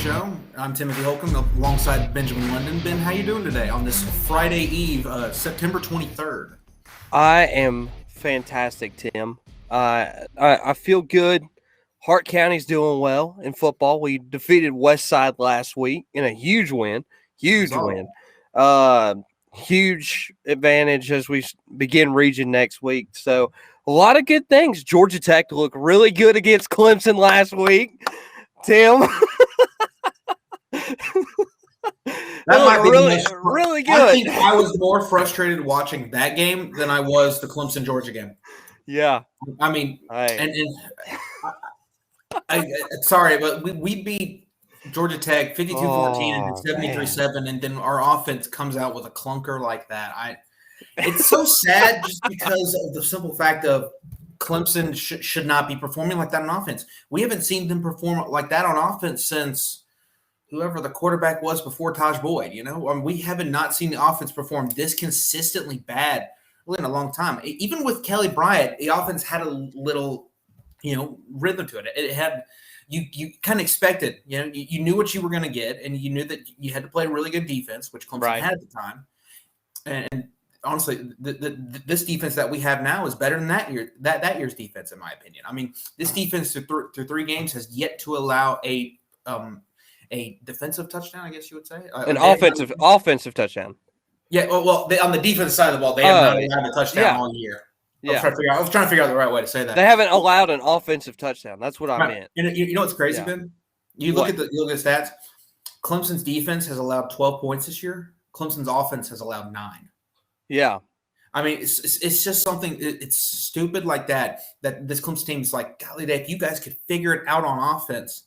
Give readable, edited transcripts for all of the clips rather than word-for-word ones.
Show. I'm Timothy Holcomb alongside Benjamin London. Ben, how you doing today on this Friday Eve, September 23rd? I am fantastic, Tim. I feel good. Hart County's doing well in football. We defeated Westside last week in a huge win. Huge win. Huge advantage as we begin region next week. So a lot of good things. Georgia Tech looked really good against Clemson last week. Tim. That might be really good. I think I was more frustrated watching that game than I was the Clemson Georgia game. Yeah. I mean, sorry, but we beat Georgia Tech 52-14 and 73-7, and then our offense comes out with a clunker like that. It's so sad just because of the simple fact of Clemson should not be performing like that on offense. We haven't seen them perform like that on offense since whoever the quarterback was before Taj Boyd. We haven't not seen the offense perform this consistently bad really in a long time. Even with Kelly Bryant, the offense had a little, rhythm to it. It had you kind of expected, you knew what you were going to get, and you knew that you had to play a really good defense, which Clemson had at the time. And honestly, this defense that we have now is better than that year's defense, in my opinion. I mean, this defense through 3 games has yet to allow a defensive touchdown, I guess you would say. An offensive touchdown. Yeah, well, on the defensive side of the ball, they have not allowed a touchdown all year. I was trying to figure out the right way to say that. They haven't allowed an offensive touchdown. That's what I meant. And you know what's crazy, Ben? You look at the stats. Clemson's defense has allowed 12 points this year. Clemson's offense has allowed 9. Yeah. I mean, it's just something. It's stupid like that this Clemson team is like, golly, if you guys could figure it out on offense,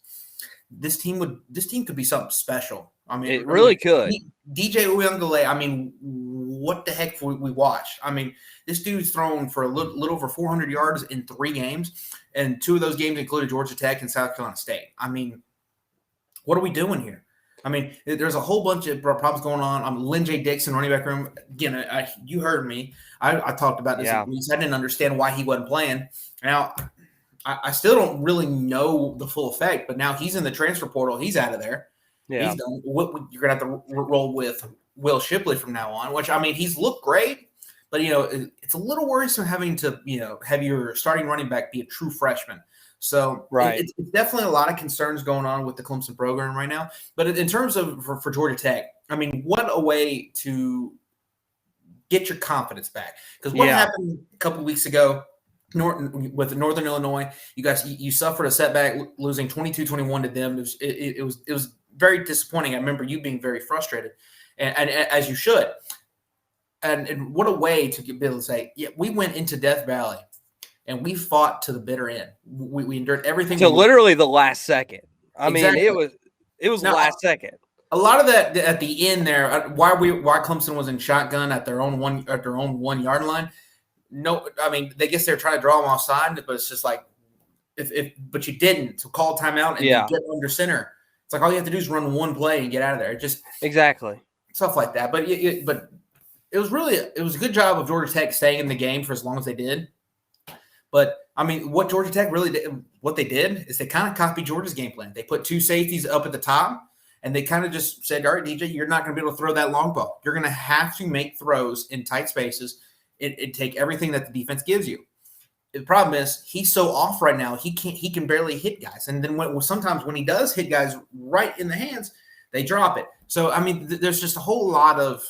this team could be something special. I mean, it really could. DJ Uyunglele, I mean, what the heck we watched? I mean, this dude's thrown for a little over 400 yards in 3 games, and 2 of those games included Georgia Tech and South Carolina State. I mean, what are we doing here? I mean, there's a whole bunch of problems going on. Lynn J. Dixon, running back room. Again, you heard me. I talked about this. I didn't understand why he wasn't playing. Now, I still don't really know the full effect, but now he's in the transfer portal. He's out of there. Yeah. He's done. You're going to have to roll with Will Shipley from now on, which, I mean, he's looked great, but, it's a little worrisome having to, have your starting running back be a true freshman. So it's definitely a lot of concerns going on with the Clemson program right now. But in terms of for Georgia Tech, I mean, what a way to get your confidence back. Because what happened a couple of weeks ago with Northern Illinois, you suffered a setback losing 22-21 to them. It was very disappointing. I remember you being very frustrated, and as you should. And what a way to be able to say, we went into Death Valley and we fought to the bitter end. We endured everything. So literally the last second. I mean, it was the last second. A lot of that at the end there, why Clemson was in shotgun at their own 1 yard line. No, I mean, they guess they're trying to draw them offside, but it's just like, but you didn't. So call timeout and you get under center. It's like all you have to do is run one play and get out of there. Just exactly stuff like that. But it was a good job of Georgia Tech staying in the game for as long as they did. But I mean, what Georgia Tech really did, what they did is they kind of copied Georgia's game plan. They put 2 safeties up at the top, and they kind of just said, "All right, DJ, you're not going to be able to throw that long ball. You're going to have to make throws in tight spaces." It take everything that the defense gives you. The problem is he's so off right now. He can barely hit guys. And then sometimes when he does hit guys right in the hands, they drop it. So, I mean, there's just a whole lot of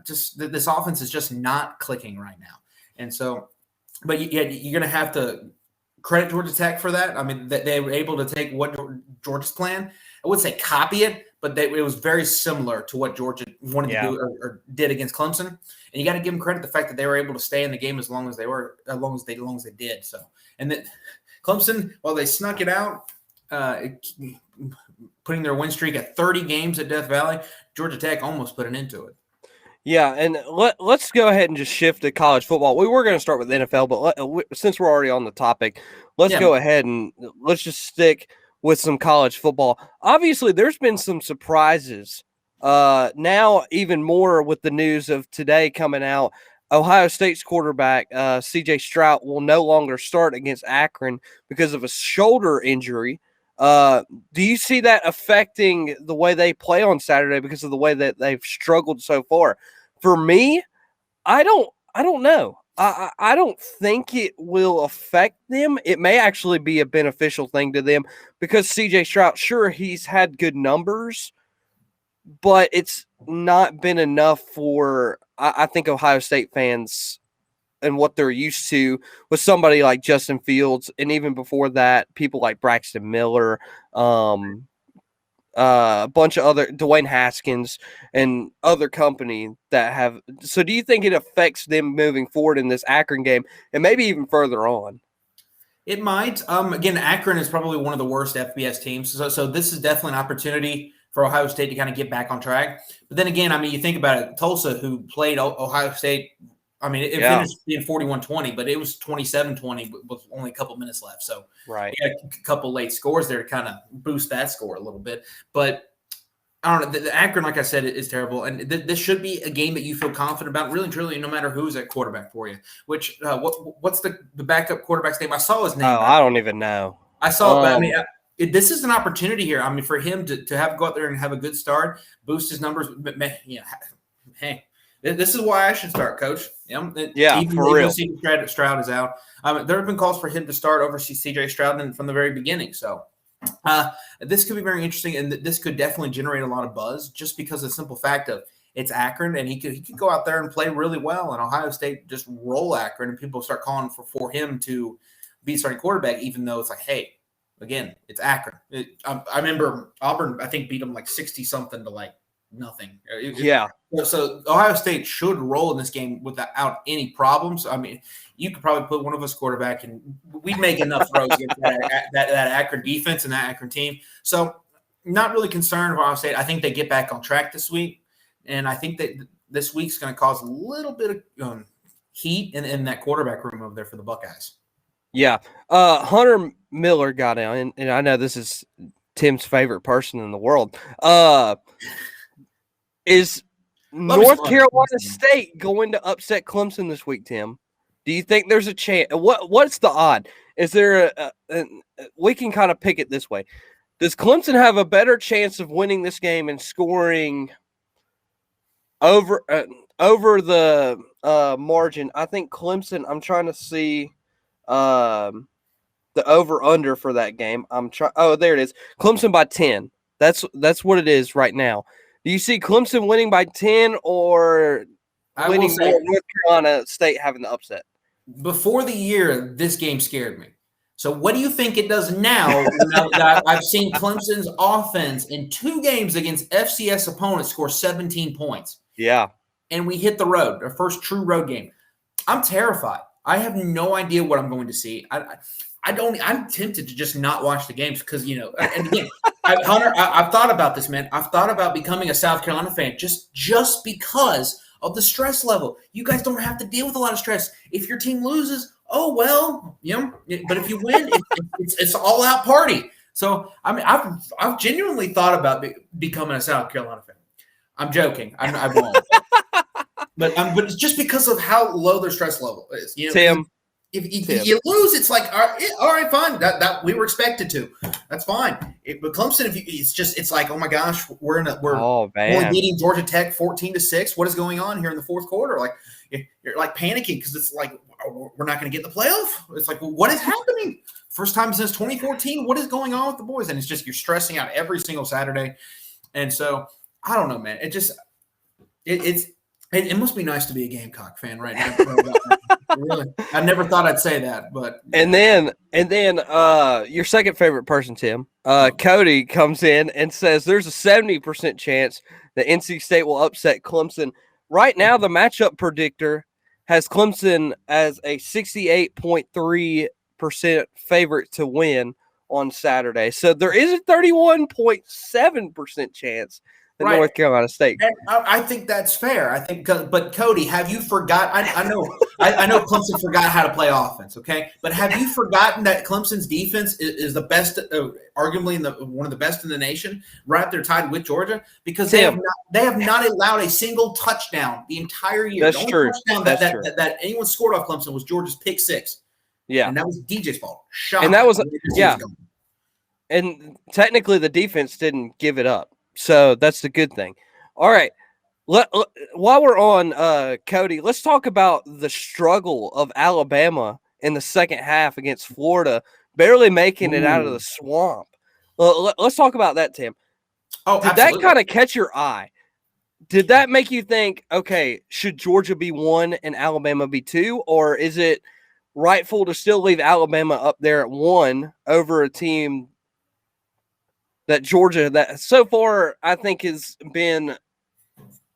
this offense is just not clicking right now. And so, but you're going to have to credit Georgia Tech for that. I mean, they were able to take what Georgia's plan. I would say copy it, but it was very similar to what Georgia wanted to do or did against Clemson. And you got to give them credit the fact that they were able to stay in the game as long as they did. So, and that Clemson, while they snuck it out, putting their win streak at 30 games at Death Valley, Georgia Tech almost put an end to it. Yeah, and let's go ahead and just shift to college football. We were going to start with NFL, but since we're already on the topic, let's go ahead and let's just stick with some college football. Obviously, there's been some surprises. Now, even more with the news of today coming out, Ohio State's quarterback, C.J. Stroud, will no longer start against Akron because of a shoulder injury. Do you see that affecting the way they play on Saturday because of the way that they've struggled so far? For me, I don't know. I don't think it will affect them. It may actually be a beneficial thing to them because CJ Stroud, sure, he's had good numbers, but it's not been enough for, I think, Ohio State fans and what they're used to with somebody like Justin Fields. And even before that, people like Braxton Miller, a bunch of other Dwayne Haskins and other company that have. So do you think it affects them moving forward in this Akron game and maybe even further on? It might. Again, Akron is probably one of the worst FBS teams. So this is definitely an opportunity for Ohio State to kind of get back on track. But then again, I mean, you think about it, Tulsa, who played Ohio State, I mean, it finished being 41-20, but it was 27-20 with only a couple minutes left. So right, we had a couple late scores there to kind of boost that score a little bit. But I don't know. The Akron, like I said, is terrible. And this should be a game that you feel confident about, really and truly, no matter who's at quarterback for you. Which what's the backup quarterback's name? I saw his name. Oh, I don't even know. I saw it. I mean, this is an opportunity here. I mean, for him to go out there and have a good start, boost his numbers. Hey, this is why I should start, Coach. Yeah, for real. Stroud is out. There have been calls for him to start over C.J. Stroud from the very beginning. So this could be very interesting, and this could definitely generate a lot of buzz just because of the simple fact of it's Akron, and he could go out there and play really well, and Ohio State just roll Akron, and people start calling for him to be starting quarterback, even though it's like, hey, again, it's Akron. I remember Auburn, I think, beat them like 60-something to like nothing. So Ohio State should roll in this game without any problems. I mean, you could probably put one of us quarterback, and we'd make enough throws against that Akron defense and that Akron team. So not really concerned with Ohio State. I think they get back on track this week, and I think that this week's going to cause a little bit of heat in that quarterback room over there for the Buckeyes. Yeah. Hunter Miller got out, and I know this is Tim's favorite person in the world. Is North Carolina State going to upset Clemson this week, Tim? Do you think there's a chance? What's the odd? Is there we can kind of pick it this way. Does Clemson have a better chance of winning this game and scoring over the margin? I think Clemson, I'm trying to see the over-under for that game. Oh, there it is. Clemson by 10. That's what it is right now. Do you see Clemson winning by 10 or winning more North Carolina State having the upset? Before the year, this game scared me. So what do you think it does now that I've seen Clemson's offense in 2 games against FCS opponents score 17 points? Yeah. And we hit the road, our first true road game. I'm terrified. I have no idea what I'm going to see. I'm tempted to just not watch the games because, and again, Hunter, I've thought about this, man. I've thought about becoming a South Carolina fan just because of the stress level. You guys don't have to deal with a lot of stress. If your team loses, oh, well, but if you win, it's all out party. So, I mean, I've genuinely thought about becoming a South Carolina fan. I'm joking. I won't. But it's just because of how low their stress level is. Tim. If you lose, it's like, all right, fine. That we were expected to. That's fine. But Clemson, it's like, oh my gosh, we're only beating Georgia Tech 14-6. What is going on here in the fourth quarter? Like you're like panicking because it's like we're not going to get the playoff. It's like, well, what is happening? First time since 2014. What is going on with the boys? And it's just you're stressing out every single Saturday. And so I don't know, man. It must be nice to be a Gamecock fan right now. Really, I never thought I'd say that, but and then your second favorite person, Tim, Cody comes in and says there's a 70% chance that NC State will upset Clemson. Right now, the matchup predictor has Clemson as a 68.3% favorite to win on Saturday. So there is a 31.7% chance that North Carolina State. And I think that's fair. I think, but Cody, have you forgot? I know Clemson forgot how to play offense. Okay, but have you forgotten that Clemson's defense is the best, arguably one of the best in the nation, right there tied with Georgia, because they have not allowed a single touchdown the entire year. That's true. Touchdown that anyone scored off Clemson was Georgia's pick 6. Yeah, and that was DJ's fault. And that was And technically the defense didn't give it up. So that's the good thing. All right. While we're on Cody, let's talk about the struggle of Alabama in the second half against Florida, barely making it out of the swamp. Let's talk about that, Tim. Oh, did absolutely. that kind of catch your eye? Did that make you think, okay, should Georgia be 1 and Alabama be 2, or is it rightful to still leave Alabama up there at 1 over a team that Georgia that so far I think has been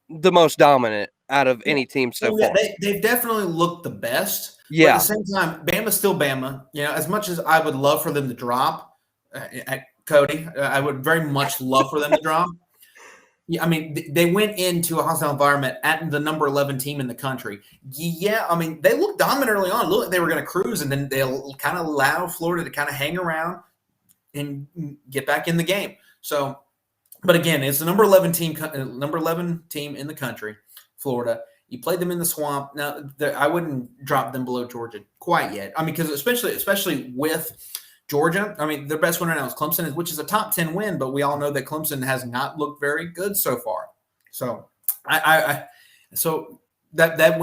the most dominant out of any team so far? They've definitely looked the best. Yeah. But at the same time, Bama's still Bama. As much as I would love for them to drop, Cody, I would very much love for them to drop. Yeah, I mean, they went into a hostile environment at the number 11 team in the country. Yeah, I mean, they looked dominant early on. Looked like they were going to cruise, and then they'll kind of allow Florida to kind of hang around and get back in the game. So, but again, it's the number 11 team in the country, Florida. You played them in the swamp. Now, I wouldn't drop them below Georgia quite yet. I mean, because especially with Georgia, I mean, their best win right now is Clemson, which is a top 10 win, but we all know that Clemson has not looked very good so far. So, so that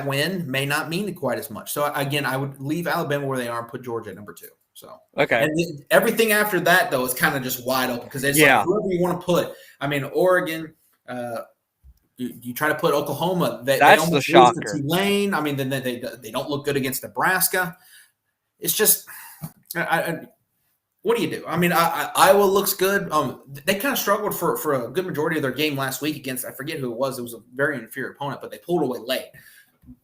win may not mean quite as much. So again, I would leave Alabama where they are and put Georgia at number 2. So okay, and everything after that though is kind of just wide open because it's like whoever you want to put. I mean, Oregon. You try to put Oklahoma. That's the shocker. To Tulane. I mean, then they don't look good against Nebraska. It's just, what do you do? I mean, Iowa looks good. They kind of struggled for a good majority of their game last week against, I forget who it was. It was a very inferior opponent, but they pulled away late,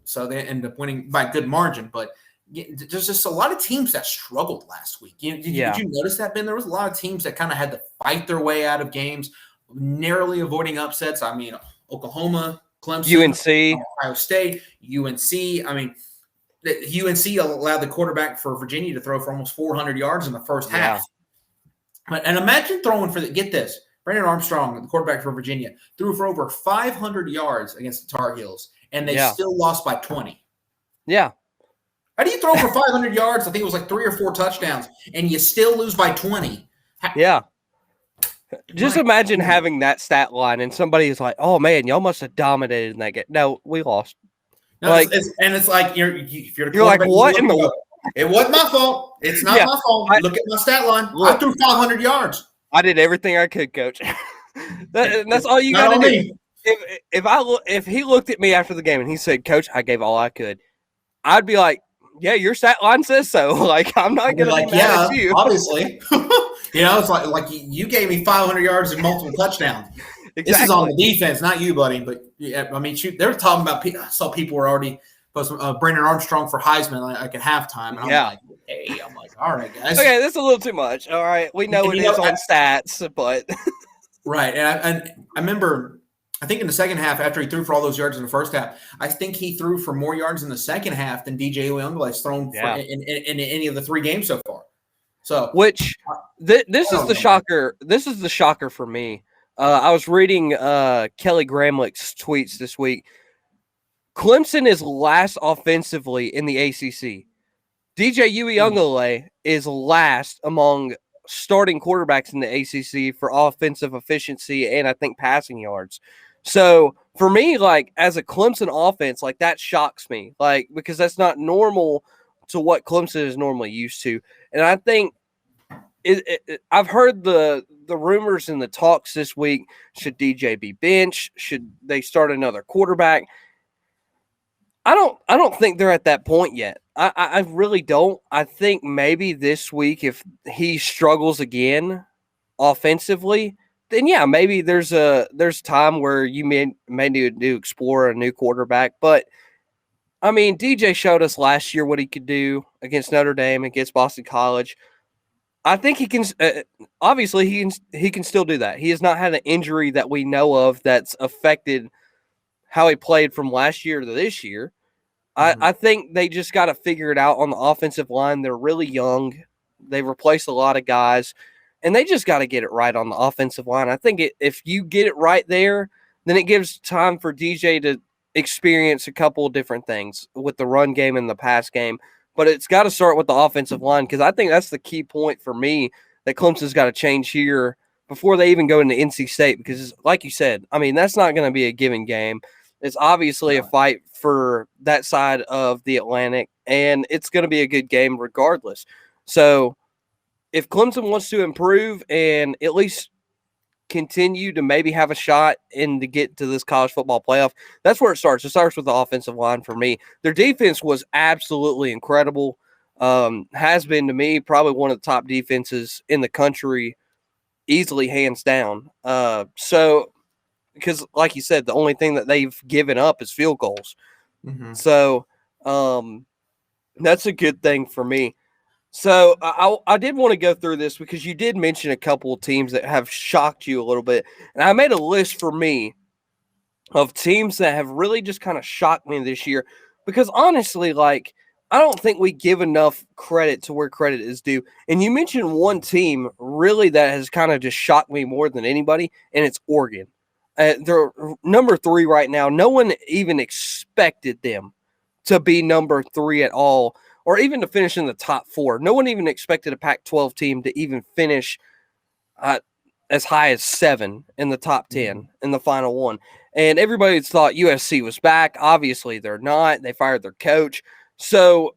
so they ended up winning by a good margin. But there's just a lot of teams that struggled last week. Did you notice that, Ben? There was a lot of teams that kind of had to fight their way out of games, narrowly avoiding upsets. I mean, Oklahoma, Clemson, UNC, Ohio State, UNC. I mean, UNC allowed the quarterback for Virginia to throw for almost 400 yards in the first half. And imagine throwing get this, Brandon Armstrong, the quarterback for Virginia, threw for over 500 yards against the Tar Heels, and they still lost by 20. Yeah. How do you throw for 500 yards? I think it was like 3 or 4 touchdowns, and you still lose by 20. Yeah. Just imagine having that stat line, and somebody is like, "Oh man, y'all must have dominated in that game." No, we lost. No, like, it's like if you're like, what in the? It wasn't my fault. It's not my fault. Look at my stat line. I threw 500 yards. I did everything I could, Coach. That's all you got to do. If he looked at me after the game and he said, "Coach, I gave all I could," I'd be like, "Yeah, your stat line says so." Like, I'm not going to be mad at you. Obviously. It's like you gave me 500 yards and multiple touchaltouns. Exactly. This is on the defense, not you, buddy. But yeah, I mean, shoot, they were talking about. I saw people were already posting Brandon Armstrong for Heisman like at halftime, and I'm like, hey, all right, guys. Okay, that's a little too much. All right, we know it is on stats, but right. And I remember, I think in the second half, after he threw for all those yards in the first half, I think he threw for more yards in the second half than DJ Uyunglele has thrown in any of the 3 games so far. So, which this is the shocker. This is the shocker for me. I was reading Kelly Gramlich's tweets this week. Clemson is last offensively in the ACC. DJ Uyunglele is last among starting quarterbacks in the ACC for offensive efficiency and I think passing yards. So for me, like as a Clemson offense, like that shocks me, like because that's not normal to what Clemson is normally used to. And I think I've heard the rumors and the talks this week. Should DJ be benched? Should they start another quarterback? I don't think they're at that point yet. I really don't. I think maybe this week if he struggles again offensively, then yeah, maybe there's time where you may need to explore a new quarterback. But I mean, DJ showed us last year what he could do against Notre Dame, against Boston College. I think he can. Obviously, he can still do that. He has not had an injury that we know of that's affected how he played from last year to this year. Mm-hmm. I think they just got to figure it out on the offensive line. They're really young. They've replaced a lot of guys, and they just got to get it right on the offensive line. I think if you get it right there, then it gives time for DJ to experience a couple of different things with the run game and the pass game. But it's got to start with the offensive line because I think that's the key point for me that Clemson's got to change here before they even go into NC State, because like you said, I mean, that's not going to be a given game. It's obviously a fight for that side of the Atlantic, and it's going to be a good game regardless. So if Clemson wants to improve and at least continue to maybe have a shot in to get to this college football playoff, that's where it starts. It starts with the offensive line for me. Their defense was absolutely incredible. Has been, to me, probably one of the top defenses in the country, easily, hands down. So because like you said, the only thing that they've given up is field goals. Mm-hmm. So that's a good thing for me. So I did want to go through this because you did mention a couple of teams that have shocked you a little bit. And I made a list for me of teams that have really just kind of shocked me this year, because honestly, like, I don't think we give enough credit to where credit is due. And you mentioned one team really that has kind of just shocked me more than anybody, and it's Oregon. They're number 3 right now. No one even expected them to be number 3 at all, or even to finish in the top 4. No one even expected a Pac-12 team to even finish as high as 7 in the top 10 in the final one. And everybody thought USC was back. Obviously, they're not. They fired their coach. So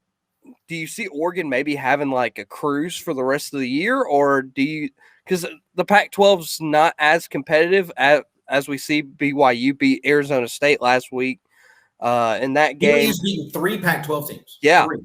do you see Oregon maybe having like a cruise for the rest of the year? Or do you – because the Pac-12's not as competitive as we see BYU beat Arizona State last week in that game. BYU's beaten 3 Pac-12 teams. Yeah. 3.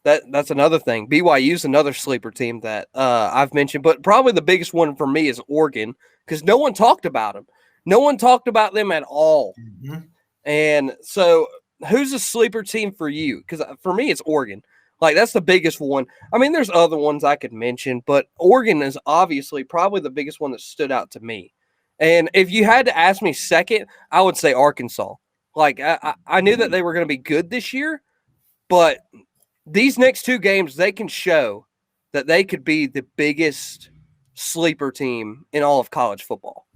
That's another thing. BYU's another sleeper team that I've mentioned, but probably the biggest one for me is Oregon, because no one talked about them. No one talked about them at all. Mm-hmm. And so who's a sleeper team for you? Because for me, it's Oregon. Like, that's the biggest one. I mean, there's other ones I could mention, but Oregon is obviously probably the biggest one that stood out to me. And if you had to ask me second, I would say Arkansas. Like, I knew that they were going to be good this year, but these next 2 games, they can show that they could be the biggest sleeper team in all of college football.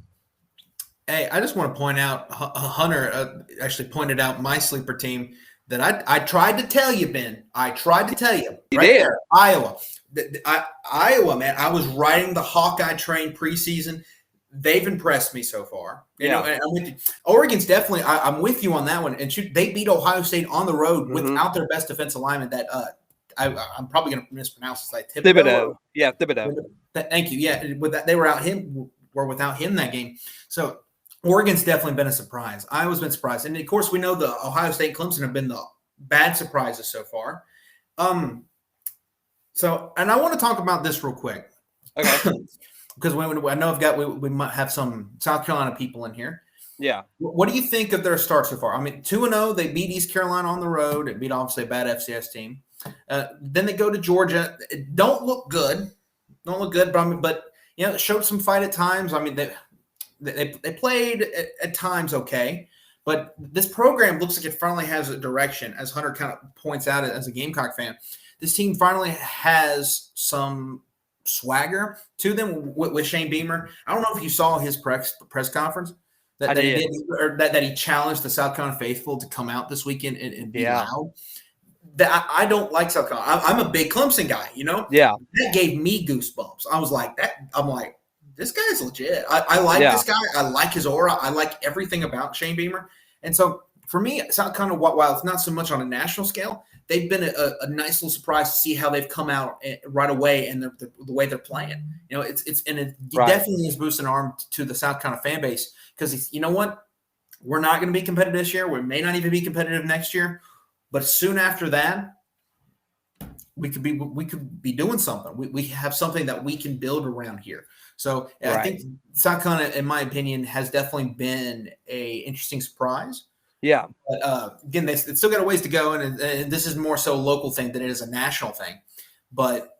Hey, I just want to point out, Hunter actually pointed out my sleeper team that I tried to tell you, Ben. I tried to tell you. You right did. There, Iowa. Iowa, man, I was riding the Hawkeye train preseason. They've impressed me so far. You know, and I'm with you. Oregon's definitely. I'm with you on that one. And they beat Ohio State on the road without their best defensive lineman. That I'm probably going to mispronounce this. Like Thibodeau. Yeah, Thibodeau. Thank you. Yeah, with that, they were without him that game. So Oregon's definitely been a surprise. Iowa's been surprised, and of course we know the Ohio State and Clemson have been the bad surprises so far. So, and I want to talk about this real quick. Okay. Because I know we might have some South Carolina people in here. Yeah. What do you think of their start so far? I mean, 2-0, they beat East Carolina on the road. It beat obviously a bad FCS team. Then they go to Georgia. It don't look good, but you know, it showed some fight at times. I mean, they played at times okay, but this program looks like it finally has a direction, as Hunter kind of points out as a Gamecock fan. This team finally has some swagger to them with Shane Beamer. I don't know if you saw his press conference that he did, or that he challenged the South Carolina faithful to come out this weekend and be loud. That I don't like South Carolina. I'm a big Clemson guy, you know. Yeah, that gave me goosebumps. I was like that. I'm like, this guy's legit. I like this guy. I like his aura. I like everything about Shane Beamer. And so for me, South Carolina, while it's not so much on a national scale, they've been a nice little surprise to see how they've come out right away and the way they're playing. You know, it definitely is boosting arm to the South Carolina fan base, because you know what, we're not going to be competitive this year. We may not even be competitive next year, but soon after that, we could be doing something. We have something that we can build around here. So I think South Carolina, in my opinion, has definitely been a interesting surprise. Yeah. But again, they still got a ways to go, and this is more so a local thing than it is a national thing. But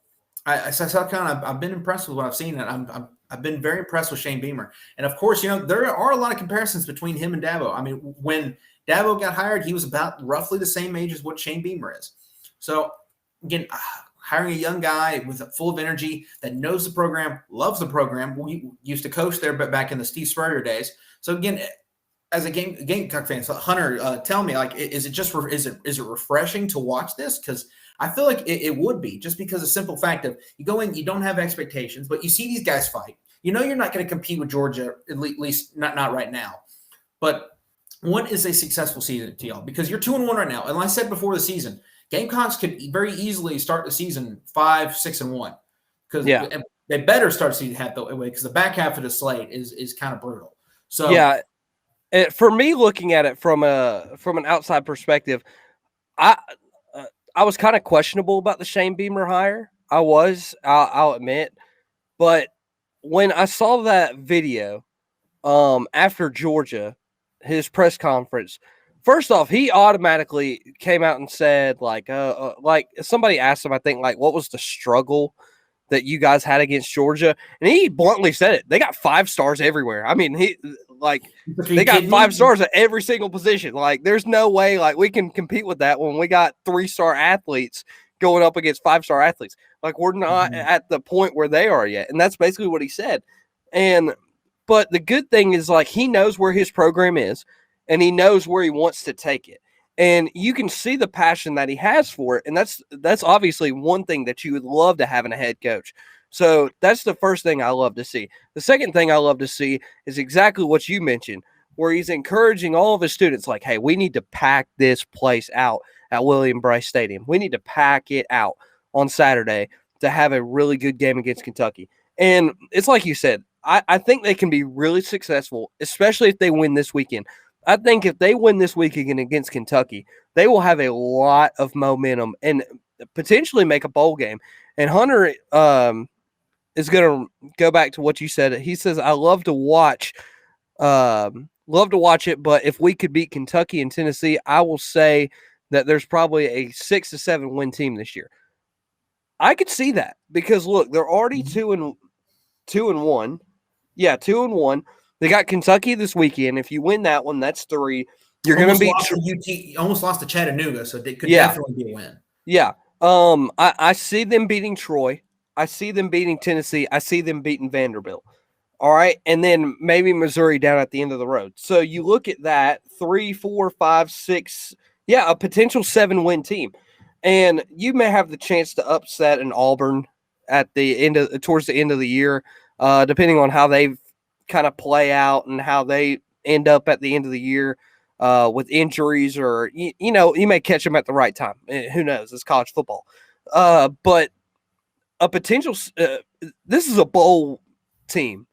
South Carolina, I've been impressed with what I've seen, and I've been very impressed with Shane Beamer. And of course, you know, there are a lot of comparisons between him and Dabo. I mean, when Dabo got hired, he was about roughly the same age as what Shane Beamer is. So again, hiring a young guy full of energy that knows the program, loves the program. We used to coach there, but back in the Steve Spurrier days. So again, as a Gamecock fan, so Hunter, tell me, like, is it refreshing to watch this? Because I feel like it would be, just because of the simple fact of you go in, you don't have expectations, but you see these guys fight. You know you're not going to compete with Georgia, at least not right now. But what is a successful season to y'all? Because you're 2-1 right now, and like I said before the season, Gamecocks could very easily start the season 5-6-1, because they better start the season half that way, because the back half of the slate is kind of brutal. So yeah. For me, looking at it from an outside perspective, I was kind of questionable about the Shane Beamer hire. I'll admit, but when I saw that video after Georgia, his press conference, first off, he automatically came out and said, like somebody asked him, I think, like, what was the struggle that you guys had against Georgia? And he bluntly said it. They got 5 stars everywhere. I mean, they got 5 stars at every single position. Like, there's no way, like, we can compete with that when we got 3-star athletes going up against 5-star athletes. Like, we're not at the point where they are yet. And that's basically what he said. But the good thing is, like, he knows where his program is, and he knows where he wants to take it. And you can see the passion that he has for it. And that's obviously one thing that you would love to have in a head coach. So that's the first thing I love to see. The second thing I love to see is exactly what you mentioned, where he's encouraging all of his students, like, hey, we need to pack this place out at William Bryce Stadium. We need to pack it out on Saturday to have a really good game against Kentucky. And it's like you said, I think they can be really successful, especially if they win this weekend. I think if they win this weekend against Kentucky, they will have a lot of momentum and potentially make a bowl game. And Hunter is going to go back to what you said. He says, I love to watch it, but if we could beat Kentucky and Tennessee, I will say that there's probably a 6-7 win team this year. I could see that, because look, they're already 2-1. Yeah, 2-1. They got Kentucky this weekend. If you win that one, that's 3. You're going to beat almost lost to Chattanooga, so it could definitely be a win. Yeah. I see them beating Troy. I see them beating Tennessee. I see them beating Vanderbilt. All right. And then maybe Missouri down at the end of the road. So you look at that 3, 4, 5, 6. Yeah, a potential 7-win team. And you may have the chance to upset an Auburn at the towards the end of the year, depending on how they kind of play out and how they end up at the end of the year with injuries, or you may catch them at the right time. Who knows? It's college football. But a potential this is a bowl team,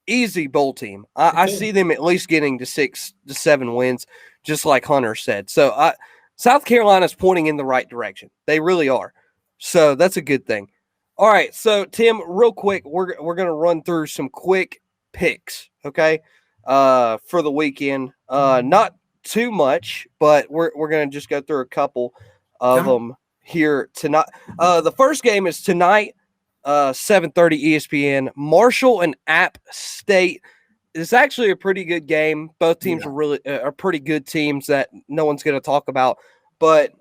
easy bowl team. I see them at least getting to 6-7 wins, just like Hunter said. So South Carolina's pointing in the right direction. They really are. So that's a good thing. All right, so Tim, real quick, we're going to run through some quick picks, okay, for the weekend. Not too much, but we're going to just go through a couple of them here tonight. The first game is tonight, 7:30 ESPN. Marshall and App State. It's actually a pretty good game. Both teams are pretty good teams that no one's going to talk about, but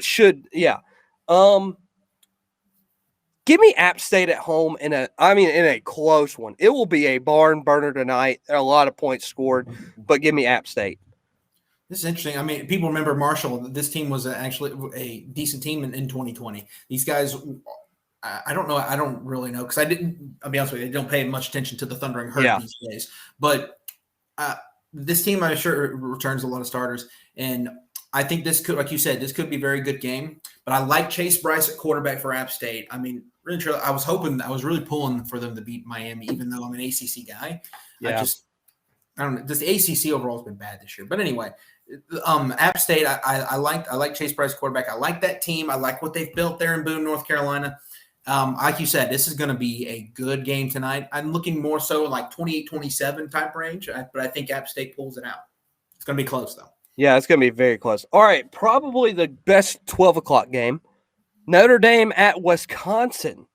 should. Give me App State at home in a close one. It will be a barn burner tonight. There are a lot of points scored, but give me App State. This is interesting. I mean, people remember Marshall. This team was actually a decent team in 2020. These guys, I don't know. I don't really know, because I'll be honest with you, I don't pay much attention to the Thundering Herd these days. But this team, I'm sure, returns a lot of starters. And I think this could, like you said, this could be a very good game. But I like Chase Bryce at quarterback for App State. I mean, really, I was really pulling for them to beat Miami, even though I'm an ACC guy. Yeah. I don't know. Just the ACC overall has been bad this year. But anyway, App State, I like Chase Bryce quarterback. I like that team. I like what they've built there in Boone, North Carolina. Like you said, this is going to be a good game tonight. I'm looking more so like 28-27 type range, but I think App State pulls it out. It's going to be close, though. Yeah, it's going to be very close. All right, probably the best 12 o'clock game. Notre Dame at Wisconsin.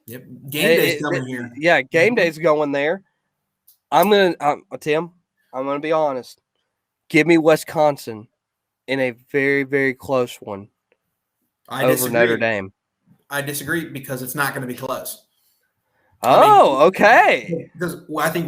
Yep, game day's coming here. Yeah, game day's going there. Tim, I'm going to be honest. Give me Wisconsin in a very, very close one over Notre Dame. I disagree, because it's not going to be close. Oh, okay. Because I think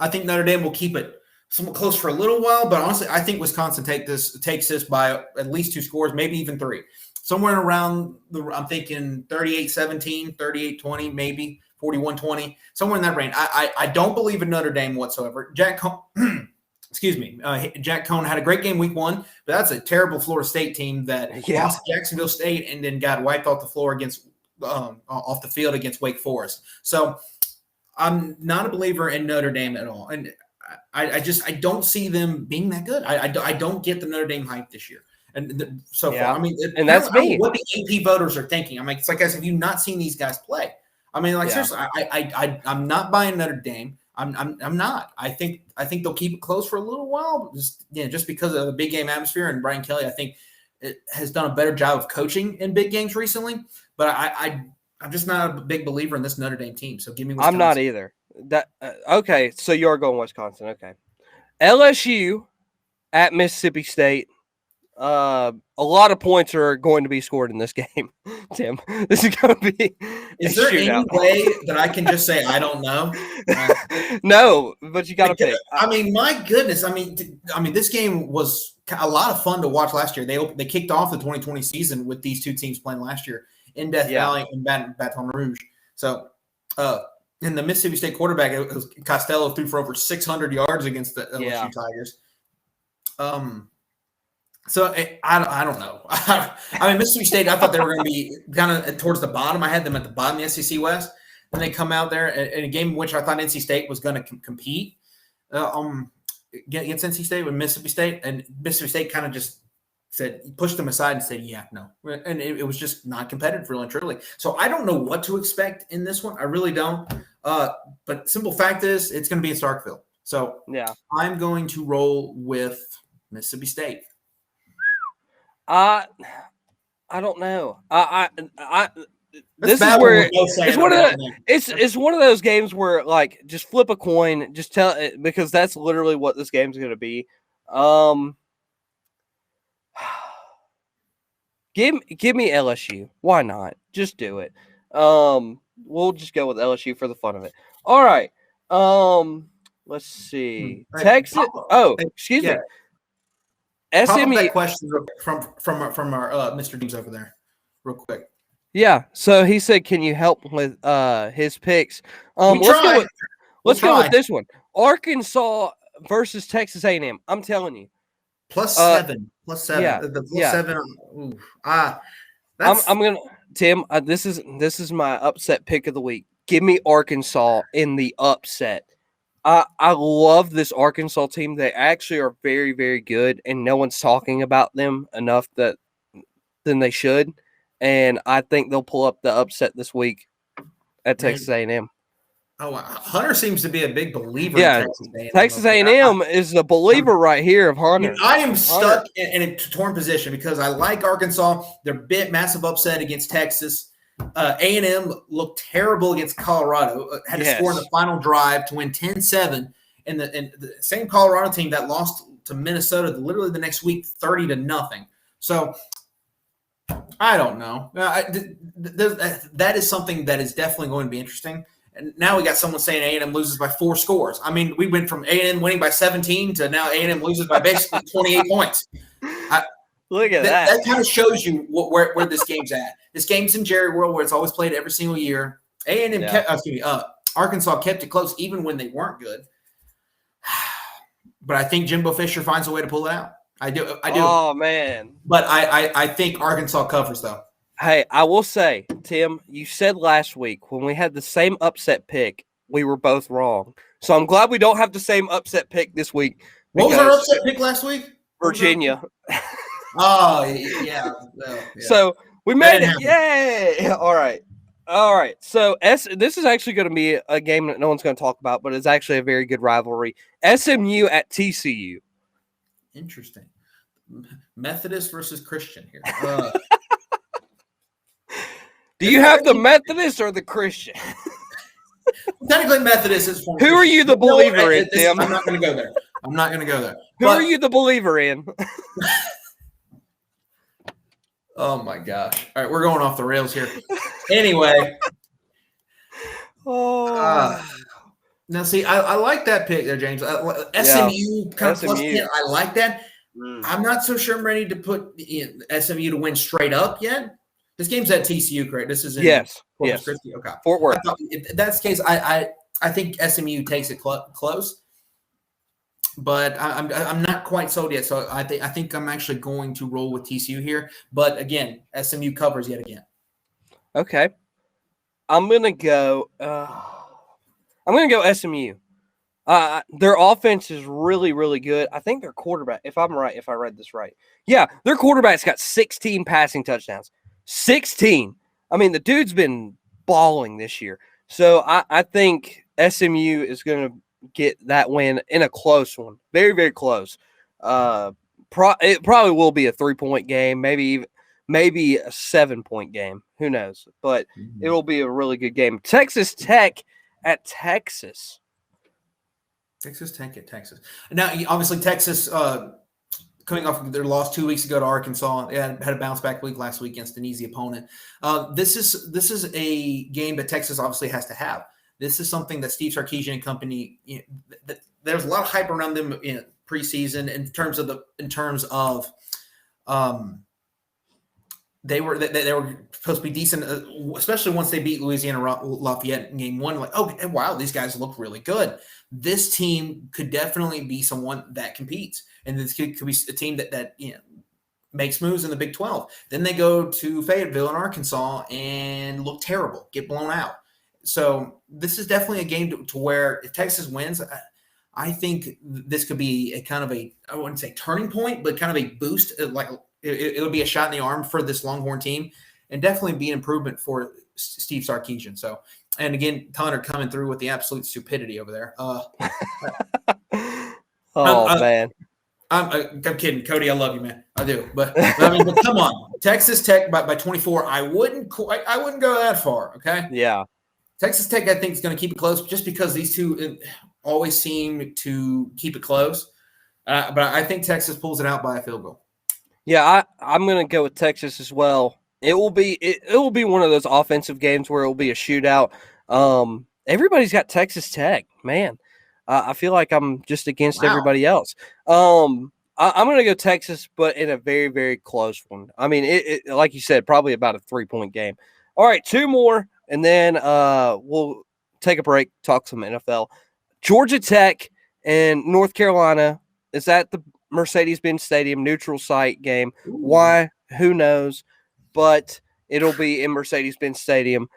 I think Notre Dame will keep it somewhat close for a little while, but honestly, I think Wisconsin takes this by at least 2 scores, maybe even 3. Somewhere around I'm thinking 38-17, 38-20, maybe 41-20, somewhere in that range. I don't believe in Notre Dame whatsoever. Jack Cohn had a great game week 1, but that's a terrible Florida State team that lost to Jacksonville State and then got wiped off the floor off the field against Wake Forest. So I'm not a believer in Notre Dame at all. And I don't see them being that good. I don't get the Notre Dame hype this year. And so far, I mean, and that's me. What the AP voters are thinking. I mean, it's like, guys, have you not seen these guys play? I mean, like seriously, I'm not buying Notre Dame. I'm not. I think they'll keep it close for a little while, just because of the big game atmosphere. And Brian Kelly, I think, it has done a better job of coaching in big games recently. But I'm just not a big believer in this Notre Dame team. So give me Wisconsin. I'm not either. Okay, so you're going Wisconsin. Okay. LSU at Mississippi State. A lot of points are going to be scored in this game, Tim. This is going to be. Is there any way that I can just say I don't know? No, but you got to pick. I mean, my goodness. I mean, this game was a lot of fun to watch last year. They kicked off the 2020 season with these 2 teams playing last year in Death Valley and Baton Rouge. So, in the Mississippi State quarterback, Costello threw for over 600 yards against the LSU Tigers. So I don't know. I mean, Mississippi State, I thought they were going to be kind of towards the bottom. I had them at the bottom of the SEC West. Then they come out there in a game in which I thought NC State was going to compete against NC State with Mississippi State. And Mississippi State kind of just pushed them aside and said, yeah, no. And it was just not competitive, really and truly. So I don't know what to expect in this one. I really don't. But simple fact is it's going to be in Starkville. So I'm going to roll with Mississippi State. I don't know. This is where it's one of those games where, like, just flip a coin, just tell it, because that's literally what this game's going to be. Give me LSU. Why not? Just do it. We'll just go with LSU for the fun of it. All right. Let's see. Texas. Excuse me. SMU. That question from our Mr. Deems over there, real quick. Yeah. So he said, "Can you help with his picks?" Let's go with this one. Arkansas versus Texas A&M. I'm telling you, +7. Yeah. The +7. Ooh. I'm gonna Tim. This is my upset pick of the week. Give me Arkansas in the upset. I love this Arkansas team. They actually are very, very good, and no one's talking about them enough than they should. And I think they'll pull up the upset this week at Texas A&M. Oh, Hunter seems to be a big believer. Yeah, in Texas A&M is a believer right here of Hunter. I am stuck in a torn position because I like Arkansas. They're massive upset against Texas. A&M looked terrible against Colorado. Had to score in the final drive to win 10-7. And the same Colorado team that lost to Minnesota literally the next week 30-0. So I don't know. That is something that is definitely going to be interesting. And now we got someone saying A&M loses by 4 scores. I mean, we went from A&M winning by 17 to now A&M loses by basically 28 points. Look at that. That kind of shows you where this game's at. This game's in Jerry World, where it's always played every single year. Arkansas kept it close even when they weren't good. But I think Jimbo Fisher finds a way to pull it out. I do. Oh, man. But I think Arkansas covers, though. Hey, I will say, Tim, you said last week when we had the same upset pick, we were both wrong. So I'm glad we don't have the same upset pick this week. What was our upset pick last week? Virginia. Oh, yeah. Well, yeah. So we made it. Yay. All right. So this is actually going to be a game that no one's going to talk about, but it's actually a very good rivalry. SMU at TCU. Interesting. Methodist versus Christian here. Do you have the Methodist or the Christian? Technically, Methodist is. Who are you the believer in, Tim? I'm not going to go there. Who are you the believer in? Oh, my gosh. All right, we're going off the rails here. Anyway. Oh, Now, see, I like that pick there, James. SMU kind of plus SMU. 10. I like that. Mm. I'm not so sure I'm ready to put SMU to win straight up yet. This game's at TCU, correct? This is in Corpus Christi. Okay, Fort Worth. If that's the case, I think SMU takes it close, but I'm not quite sold yet. So I think I'm actually going to roll with TCU here. But again, SMU covers yet again. Okay, I'm gonna go. SMU. Their offense is really, really good. I think their quarterback, if I'm right, if I read this right, yeah, their quarterback's got 16 passing touchdowns. 16. I mean, the dude's been balling this year. So I think SMU is going to get that win in a close one. Very, very close. It probably will be a 3-point game, maybe a 7-point game. Who knows? But it will be a really good game. Texas Tech at Texas. Texas Tech at Texas. Now, obviously, Texas coming off of their loss 2 weeks ago to Arkansas, they had a bounce back week last week against an easy opponent. This is a game that Texas obviously has to have. This is something that Steve Sarkisian and company. There's a lot of hype around them in preseason in terms of they were supposed to be decent, especially once they beat Louisiana Lafayette in game one. Like, oh wow, these guys look really good. This team could definitely be someone that competes, and this could be a team that makes moves in the Big 12. Then they go to Fayetteville in Arkansas and look terrible, get blown out. So this is definitely a game to where if Texas wins, I think this could be a kind of I wouldn't say turning point, but kind of a boost. Like it'll be a shot in the arm for this Longhorn team, and definitely be an improvement for Steve Sarkisian. So, and again, Connor coming through with the absolute stupidity over there. Man. I'm kidding, Cody. I love you, man. I do, but come on, Texas Tech by 24. I wouldn't go that far. Okay. Yeah. Texas Tech, I think, is going to keep it close just because these two always seem to keep it close. But I think Texas pulls it out by a field goal. Yeah, I'm going to go with Texas as well. It will be one of those offensive games where it will be a shootout. Everybody's got Texas Tech, man. I feel like I'm just against everybody else. I'm going to go Texas, but in a very, very close one. I mean, it like you said, probably about a 3-point game. All right, 2 more, and then we'll take a break, talk some NFL. Georgia Tech and North Carolina is at the Mercedes-Benz Stadium, neutral site game. Ooh. Why? Who knows? But it'll be in Mercedes-Benz Stadium.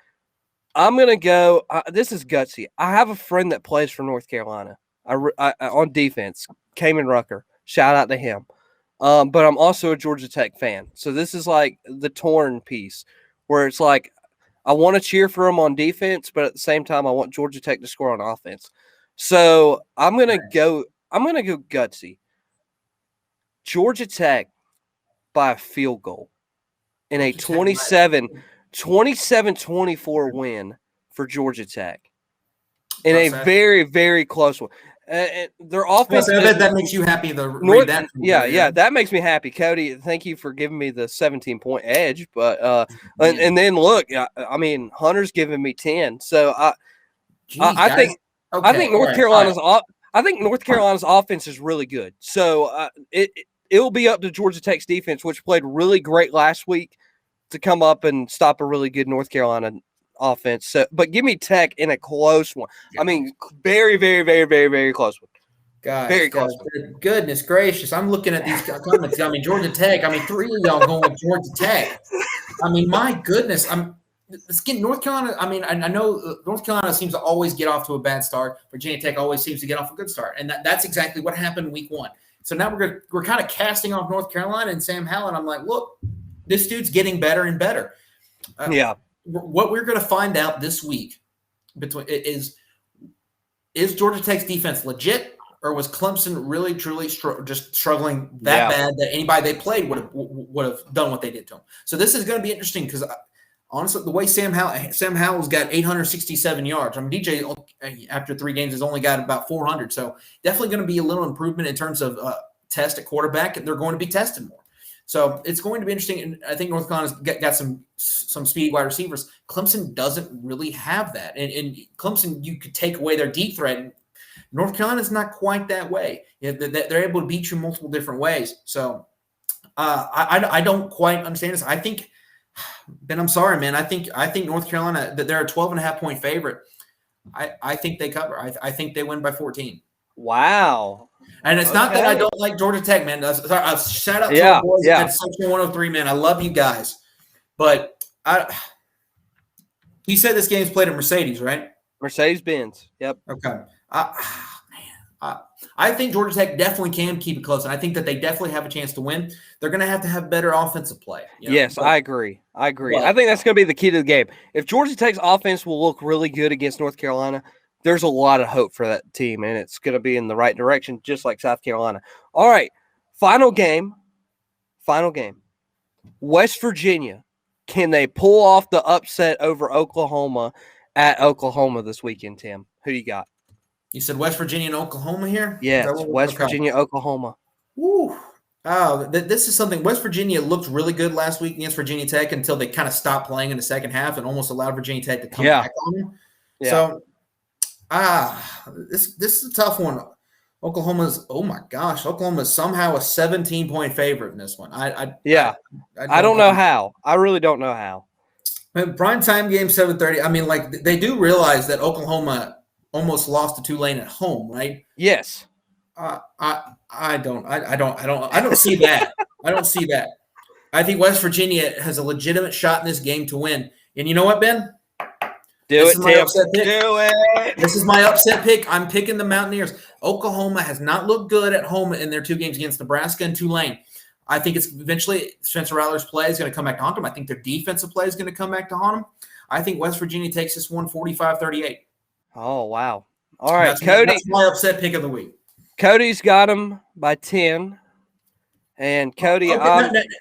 I'm going to go this is gutsy. I have a friend that plays for North Carolina on defense, Kamen Rucker. Shout out to him. But I'm also a Georgia Tech fan. So this is like the torn piece where it's like I want to cheer for him on defense, but at the same time I want Georgia Tech to score on offense. So I'm going to go gutsy. Georgia Tech by a field goal in a 27-24 win for Georgia Tech in a very, very close one. Their offense. I bet that makes you happy to read that. Yeah, that makes me happy, Cody. Thank you for giving me the 17-point edge. But and then look, I mean, Hunter's giving me 10. So I think North Carolina's offense is really good. So it'll be up to Georgia Tech's defense, which played really great last week, to come up and stop a really good North Carolina offense. So, but give me Tech in a close one. I mean, very, very, very, very, very close one. Very close one. Goodness gracious. I'm looking at these comments. I mean, Georgia Tech. I mean, 3 of y'all going with Georgia Tech. I mean, my goodness. Let's get North Carolina. I mean, I know North Carolina seems to always get off to a bad start. Virginia Tech always seems to get off a good start. And that's exactly what happened week 1. So now we're kind of casting off North Carolina and Sam Howell. I'm like, look, this dude's getting better and better. What we're going to find out this week is Georgia Tech's defense legit, or was Clemson really, truly just struggling that bad that anybody they played would have done what they did to them? So this is going to be interesting because honestly, the way Sam Howell's got 867 yards. I mean, DJ after 3 games has only got about 400. So definitely going to be a little improvement in terms of test at quarterback, and they're going to be tested more. So it's going to be interesting. And I think North Carolina's got some speedy wide receivers. Clemson doesn't really have that. And Clemson, you could take away their deep threat. And North Carolina's not quite that way. They're able to beat you multiple different ways. So I don't quite understand this. I think, Ben, I'm sorry, man. I think North Carolina, that they're a 12.5-point favorite. I think they cover. I think they win by 14. Wow. And it's not that I don't like Georgia Tech, man. Shout out to our boys at Section 103, man. I love you guys. But you said this game's played at Mercedes, right? Mercedes-Benz. Yep. Okay. I think Georgia Tech definitely can keep it close, and I think that they definitely have a chance to win. They're going to have better offensive play. Yes, I agree. I think that's going to be the key to the game. If Georgia Tech's offense will look really good against North Carolina, there's a lot of hope for that team, and it's going to be in the right direction, just like South Carolina. All right, final game. West Virginia, can they pull off the upset over Oklahoma at Oklahoma this weekend, Tim? Who you got? You said West Virginia and Oklahoma here? Yes, West Virginia, Oklahoma. Woo. Oh, this is something. West Virginia looked really good last week against Virginia Tech until they kind of stopped playing in the second half and almost allowed Virginia Tech to come back on them. Yeah. So, this is a tough one. Oklahoma's somehow a 17-point favorite in this one. I don't know how. I really don't know how. Prime time game, 7:30. I mean, like, they do realize that Oklahoma almost lost to Tulane at home, right? Yes. I don't see that. I don't see that. I think West Virginia has a legitimate shot in this game to win. And you know what, Ben? Do it, Tim. Do it. This is my upset pick. I'm picking the Mountaineers. Oklahoma has not looked good at home in their two games against Nebraska and Tulane. I think it's eventually Spencer Rattler's play is going to come back to haunt them. I think their defensive play is going to come back to haunt them. I think West Virginia takes this one 45-38. Oh, wow. All right, Cody. That's my upset pick of the week. Cody's got him by 10. And Cody,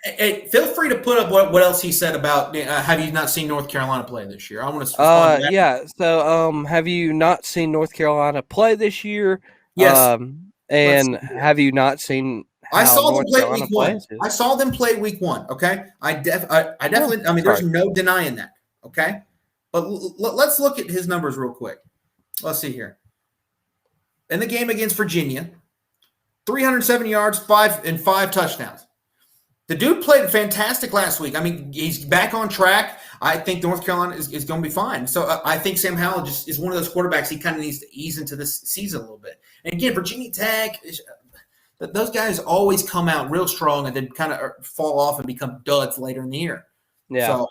hey, feel free to put up what else he said about have you not seen North Carolina play this year? I want to respond to that. Yeah. So, have you not seen North Carolina play this year? Yes. And have you not seen? I saw them play week one. I saw them play week one. Okay. I definitely. I mean, there's no denying that. Okay. But let's look at his numbers real quick. Let's see here. In the game against Virginia, 307 yards, 5 touchdowns. The dude played fantastic last week. I mean, he's back on track. I think North Carolina is going to be fine. So I think Sam Howell just is one of those quarterbacks he kind of needs to ease into this season a little bit. And again, Virginia Tech, those guys always come out real strong and then kind of fall off and become duds later in the year. Yeah. So,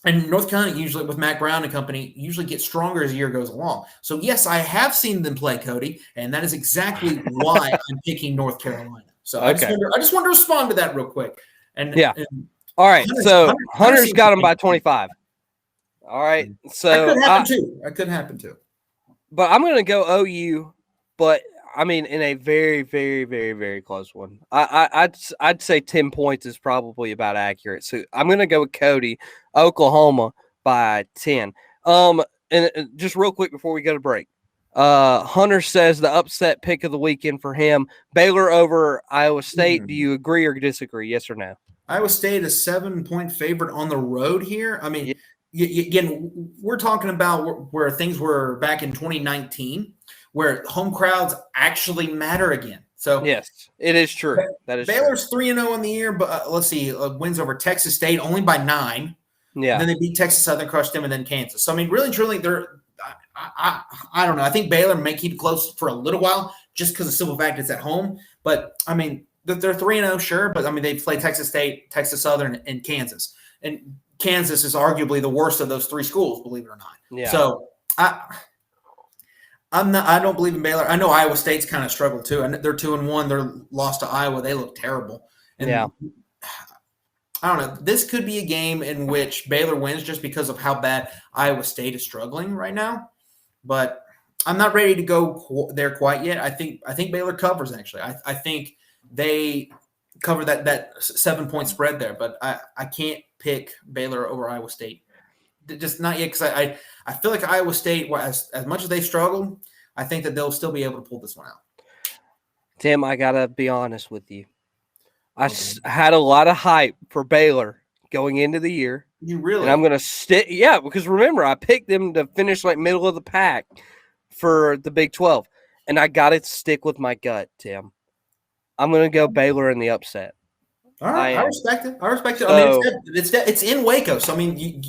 and North Carolina usually, with Mac Brown and company, usually gets stronger as the year goes along. So, yes, I have seen them play, Cody, and that is exactly why I'm picking North Carolina. So, okay. I just want to respond to that real quick. And all right. Hunter's got him by 25. All right. So that could happen too. But I'm going to go OU, but I mean, in a very, very, very, very close one. I'd say 10 points is probably about accurate. So I'm going to go with Cody, Oklahoma by 10. And just real quick before we go to break, Hunter says the upset pick of the weekend for him, Baylor over Iowa State. Do you agree or disagree? Yes or no? Iowa State is 7-point favorite on the road here. I mean, again, we're talking about where things were back in 2019. Where home crowds actually matter again. So yes, it is true. That is Baylor's 3-0 in the year, but let's see, wins over Texas State only by 9. Yeah. And then they beat Texas Southern, crushed them, and then Kansas. So I mean, really, truly, I don't know. I think Baylor may keep it close for a little while just because of the simple fact it's at home. But I mean, they're 3-0, sure, but I mean they play Texas State, Texas Southern, and Kansas. And Kansas is arguably the worst of those three schools, believe it or not. Yeah. So I don't believe in Baylor. I know Iowa State's kind of struggled too. And they're 2-1. They're lost to Iowa. They look terrible. And I don't know. This could be a game in which Baylor wins just because of how bad Iowa State is struggling right now. But I'm not ready to go there quite yet. I think Baylor covers actually. I think they cover that 7-point spread there. But I can't pick Baylor over Iowa State. Just not yet, because I feel like Iowa State, as much as they struggled, I think that they'll still be able to pull this one out. Tim, I got to be honest with you. I had a lot of hype for Baylor going into the year. You really? And I'm going to stick. Yeah, because remember, I picked them to finish like middle of the pack for the Big 12. And I got to stick with my gut, Tim. I'm going to go Baylor in the upset. All right, I respect it. So, I mean, it's in Waco, so I mean,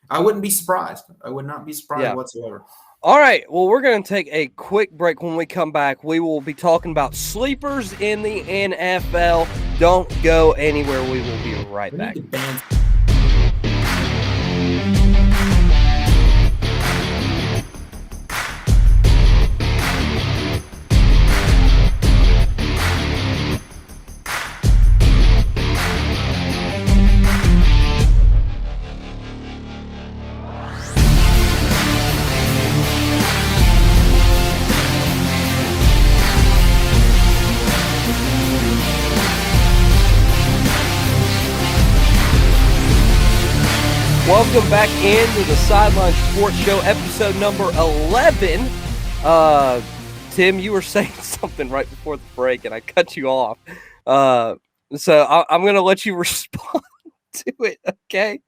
I wouldn't be surprised. I would not be surprised whatsoever. All right, well, we're going to take a quick break. When we come back, we will be talking about sleepers in the NFL. Don't go anywhere. We will be right back. Welcome back into the Sideline Sports Show, episode number 11. Tim, you were saying something right before the break, and I cut you off. So I'm going to let you respond to it, okay?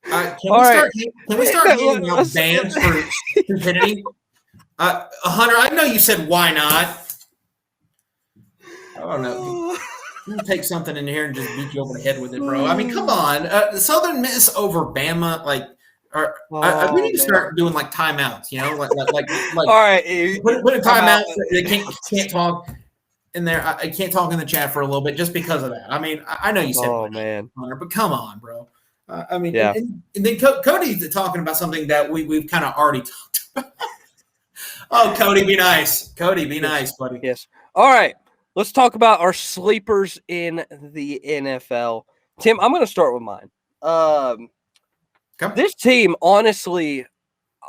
Can we start handing out bans for stupidity? Hunter, I know you said why not. I don't know. You take something in here and just beat you over the head with it, bro. I mean, come on. Southern Miss over Bama, we need to start doing like timeouts, you know, like. All right, put a timeout. They can't talk in there. I can't talk in the chat for a little bit just because of that. I mean, I know you said, man, Hunter, but come on, bro. I mean, yeah. And then Cody's talking about something that we've kind of already talked about. Oh, Cody, be nice. Cody, be nice, buddy. Yes. All right. Let's talk about our sleepers in the NFL. Tim, I'm going to start with mine. This team, honestly,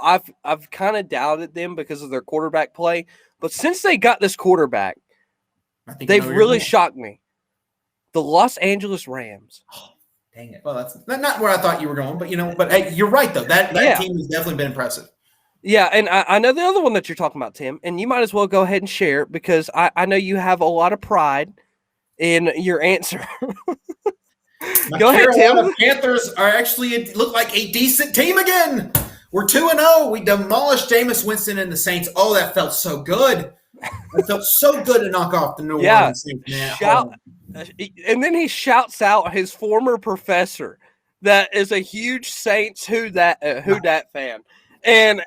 I've kind of doubted them because of their quarterback play. But since they got this quarterback, they've really shocked me. The Los Angeles Rams. Oh, dang it. Well, that's not where I thought you were going, but hey, you're right, though. That team has definitely been impressive. Yeah, and I know the other one that you're talking about, Tim, and you might as well go ahead and share it because I know you have a lot of pride in your answer. Go ahead, Tim. The Panthers are actually look like a decent team again. We're 2-0. We demolished Jameis Winston and the Saints. Oh, that felt so good. It felt so good to knock off the New Orleans Saints, man. And then he shouts out his former professor that is a huge Saints who dat fan. And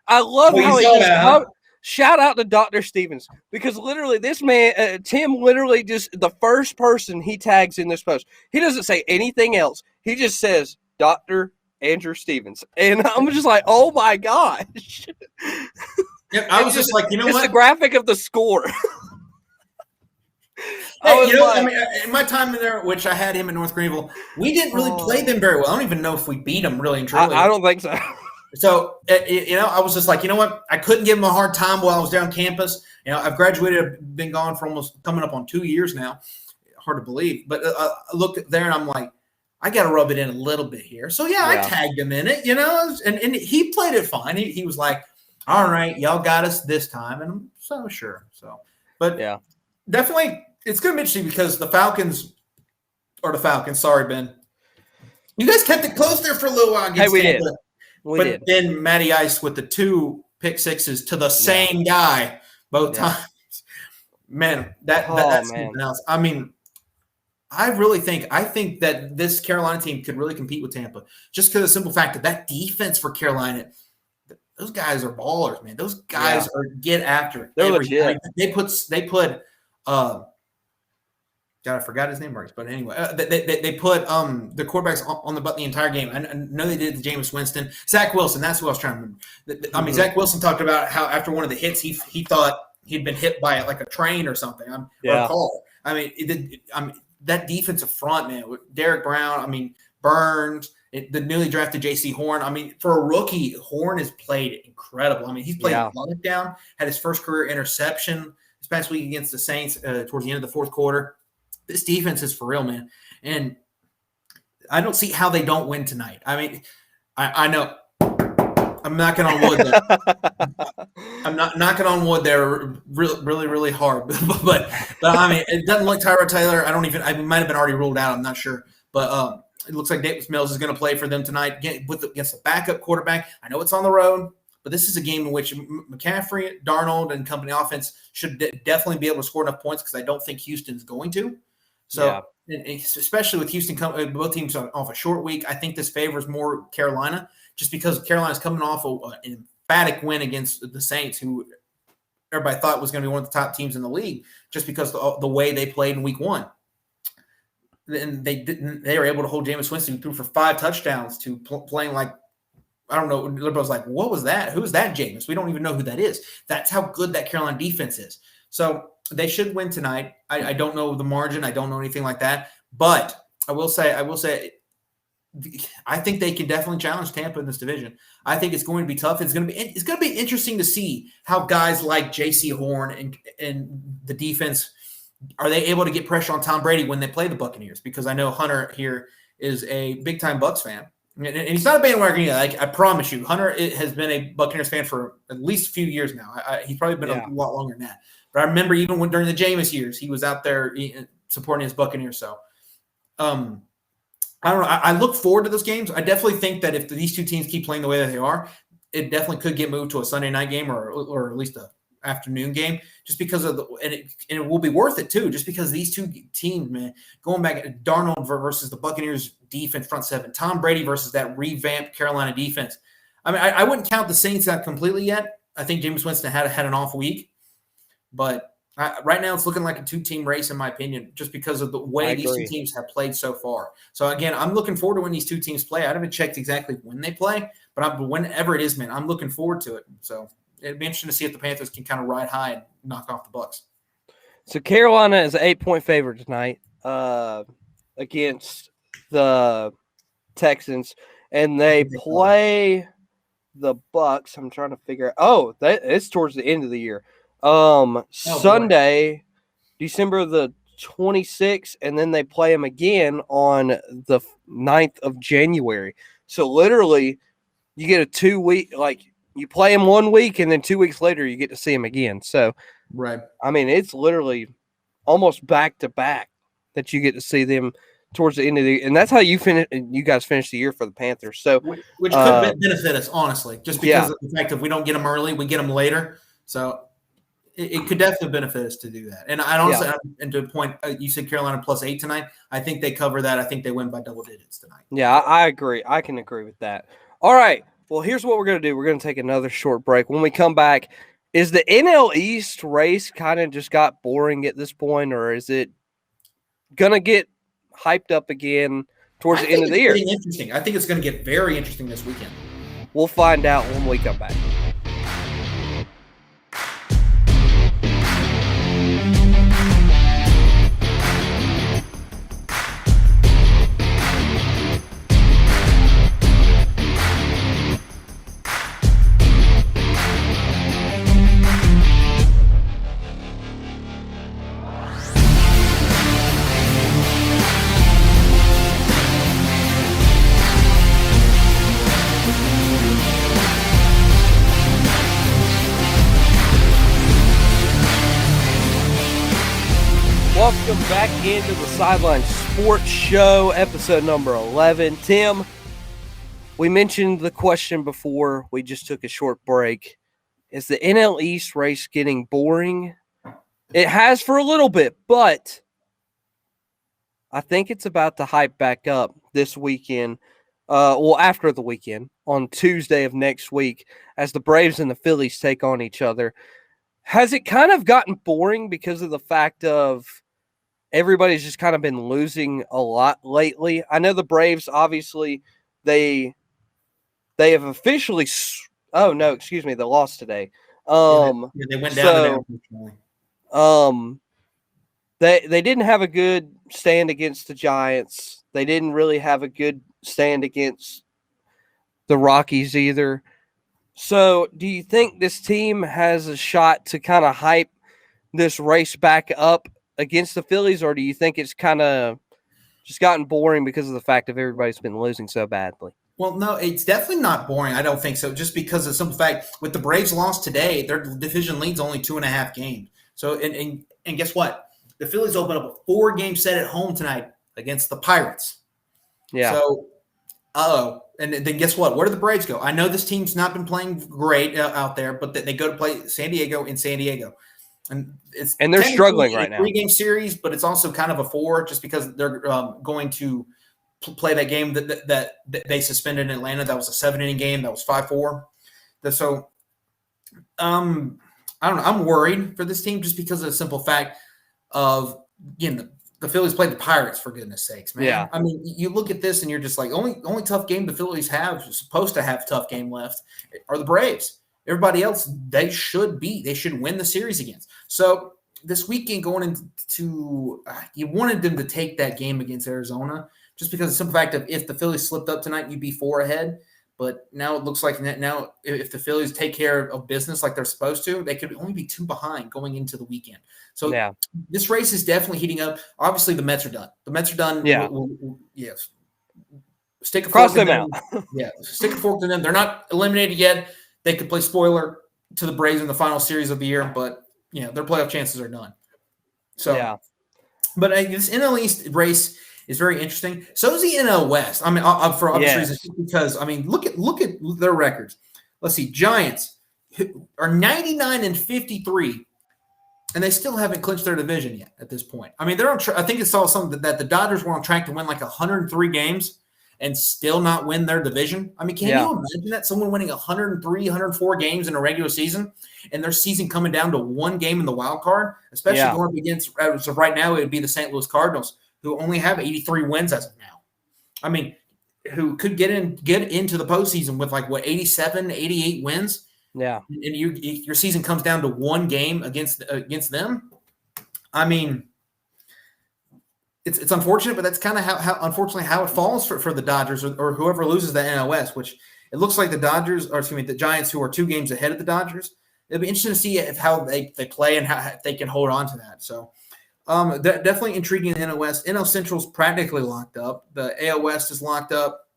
I love how he shout out to Dr. Stevens because literally this man, Tim, literally just the first person he tags in this post. He doesn't say anything else. He just says Dr. Andrew Stevens. And I'm just like, oh my gosh. Yeah, I was just like, you know what? It's the graphic of the score. Hey, I mean, in my time in there, which I had him in North Greenville, we didn't really play them very well. I don't even know if we beat them really and truly. I don't think so. So, I was just like, you know what? I couldn't give him a hard time while I was down campus. I've graduated, I've been gone for almost coming up on 2 years now. Hard to believe. But I looked there and I'm like, I got to rub it in a little bit here. So, I tagged him in it, and he played it fine. He was like, all right, y'all got us this time. And I'm so sure. So, but definitely it's going to be interesting because the Falcons, sorry, Ben. You guys kept it close there for a little while. Hey, we did. But then Matty Ice with the 2 pick sixes to the same guy both times. Man, that's something else. I mean, I think that this Carolina team could really compete with Tampa just because of the simple fact that defense for Carolina, those guys are ballers, man. Those guys are get after it. They're legit. I mean, they put God, I forgot his name, but anyway, they put the quarterbacks on the button the entire game. I know they did the Jameis Winston. Zach Wilson, that's who I was trying to remember. I mean, Zach Wilson talked about how after one of the hits, he thought he'd been hit by like a train or something. Or a car. I mean, that defensive front, man, with Derek Brown, I mean, Burns, the newly drafted J.C. Horn. I mean, for a rookie, Horn has played incredible. I mean, he's played lockdown, had his first career interception this past week against the Saints towards the end of the fourth quarter. This defense is for real, man. And I don't see how they don't win tonight. I mean, I know I'm knocking on wood. I'm not knocking on wood there really, really hard. but I mean, it doesn't look Tyrod Taylor. I might have been already ruled out. I'm not sure. But it looks like Davis Mills is going to play for them tonight against the backup quarterback. I know it's on the road, but this is a game in which McCaffrey, Darnold, and company offense should definitely be able to score enough points because I don't think Houston's going to. So, especially with Houston, both teams off a short week, I think this favors more Carolina just because Carolina's coming off an emphatic win against the Saints, who everybody thought was going to be one of the top teams in the league just because the way they played in week one. And they were able to hold Jameis Winston, who threw for 5 touchdowns, to playing like, I don't know. Liberals like, what was that? Who is that Jameis? We don't even know who that is. That's how good that Carolina defense is. So they should win tonight. I don't know the margin. I don't know anything like that. But I will say, I think they can definitely challenge Tampa in this division. I think it's going to be tough. It's going to be interesting to see how guys like J.C. Horn and the defense, are they able to get pressure on Tom Brady when they play the Buccaneers? Because I know Hunter here is a big-time Bucs fan. And he's not a bandwagon either. Like, I promise you, Hunter has been a Buccaneers fan for at least a few years now. He's probably been a lot longer than that. But I remember even during the Jameis years, he was out there supporting his Buccaneers. So, I don't know. I look forward to those games. I definitely think that if these two teams keep playing the way that they are, it definitely could get moved to a Sunday night game or at least a afternoon game, just because of it will be worth it too, just because these two teams, man, going back at Darnold versus the Buccaneers defense front seven, Tom Brady versus that revamped Carolina defense. I mean, I wouldn't count the Saints out completely yet. I think Jameis Winston had an off week, but right now it's looking like a 2-team race in my opinion, just because of the way these two teams have played so far. So again, I'm looking forward to when these two teams play. I haven't checked exactly when they play, but whenever it is, man, I'm looking forward to it. So it'd be interesting to see if the Panthers can kind of ride high and knock off the Bucs. So Carolina is an 8-point favorite tonight against the Texans, and they play the Bucs. I'm trying to figure out. It's towards the end of the year. Sunday, December the 26th, and then they play them again on the 9th of January. So literally, you get a 2-week you play them 1 week, and then 2 weeks later, you get to see them again. So, right. I mean, it's literally almost back to back that you get to see them towards the end of the year, and that's how you guys finish the year for the Panthers. So, which could benefit us, honestly, just because of the fact that if we don't get them early, we get them later. So, it could definitely benefit us to do that. And I honestly, and to a point, you said Carolina +8 tonight. I think they cover that. I think they win by double digits tonight. Yeah, I agree. I can agree with that. All right. Well, here's what we're going to do. We're going to take another short break. When we come back, is the NL East race kind of just got boring at this point, or is it going to get hyped up again towards the end of the year? Interesting. I think it's going to get very interesting this weekend. We'll find out when we come back. Welcome back into the Sideline Sports Show, episode number 11. Tim, we mentioned the question before we just took a short break. Is the NL East race getting boring? It has for a little bit, but I think it's about to hype back up this weekend. After the weekend, on Tuesday of next week, as the Braves and the Phillies take on each other. Has it kind of gotten boring because of the fact of everybody's just kind of been losing a lot lately? I know the Braves, obviously, they have officially – they lost today. They went down unfortunately. They didn't have a good stand against the Giants. They didn't really have a good stand against the Rockies either. So do you think this team has a shot to kind of hype this race back up against the Phillies, or do you think it's kind of just gotten boring because of the fact that everybody's been losing so badly? Well, no, it's definitely not boring. I don't think so. Just because of the simple fact, with the Braves lost today, their division lead's only 2.5 games. So, and guess what? The Phillies open up a 4-game set at home tonight against the Pirates. Yeah. So, and then guess what? Where do the Braves go? I know this team's not been playing great out there, but they go to play San Diego in San Diego. And they're struggling right now. 3-game series, but it's also kind of a 4 just because they're going to play that game that they suspended in Atlanta. That was a 7-inning game. That was 5-4. So, I don't know. I'm worried for this team just because of the simple fact of, again, the Phillies played the Pirates, for goodness sakes, man. Yeah. I mean, you look at this and you're just like, only tough game the Phillies have, supposed to have tough game left, are the Braves. Everybody else, they should win the series against. So this weekend going into you wanted them to take that game against Arizona just because of the simple fact of if the Phillies slipped up tonight, you'd be 4 ahead. But now it looks like now if the Phillies take care of business like they're supposed to, they could only be 2 behind going into the weekend. So this race is definitely heating up. Obviously, the Mets are done. The Mets are done. Yeah. Yes. Stick a Cross fork them in out. Yeah. Stick a fork in them. They're not eliminated yet. They could play spoiler to the Braves in the final series of the year, but their playoff chances are done. So, but this NL East race is very interesting. So is the NL West. I mean, for obvious reasons, because look at their records. Let's see, Giants are 99-53, and they still haven't clinched their division yet at this point. I mean, they're on. I think it saw something that the Dodgers were on track to win like 103 games and still not win their division. I mean, can you imagine that? Someone winning 103, 104 games in a regular season and their season coming down to 1 game in the wild card, especially going up against, so right now it would be the St. Louis Cardinals, who only have 83 wins as of now. I mean, who could get into the postseason with 87, 88 wins. Yeah. And your season comes down to 1 game against them. I mean, It's unfortunate, but that's kind of how it falls for the Dodgers or whoever loses the NL West, which it looks like the Giants, who are 2 games ahead of the Dodgers. It'll be interesting to see how they play and how they can hold on to that. So definitely intriguing in the NL West. NL Central's practically locked up. The AL West is locked up.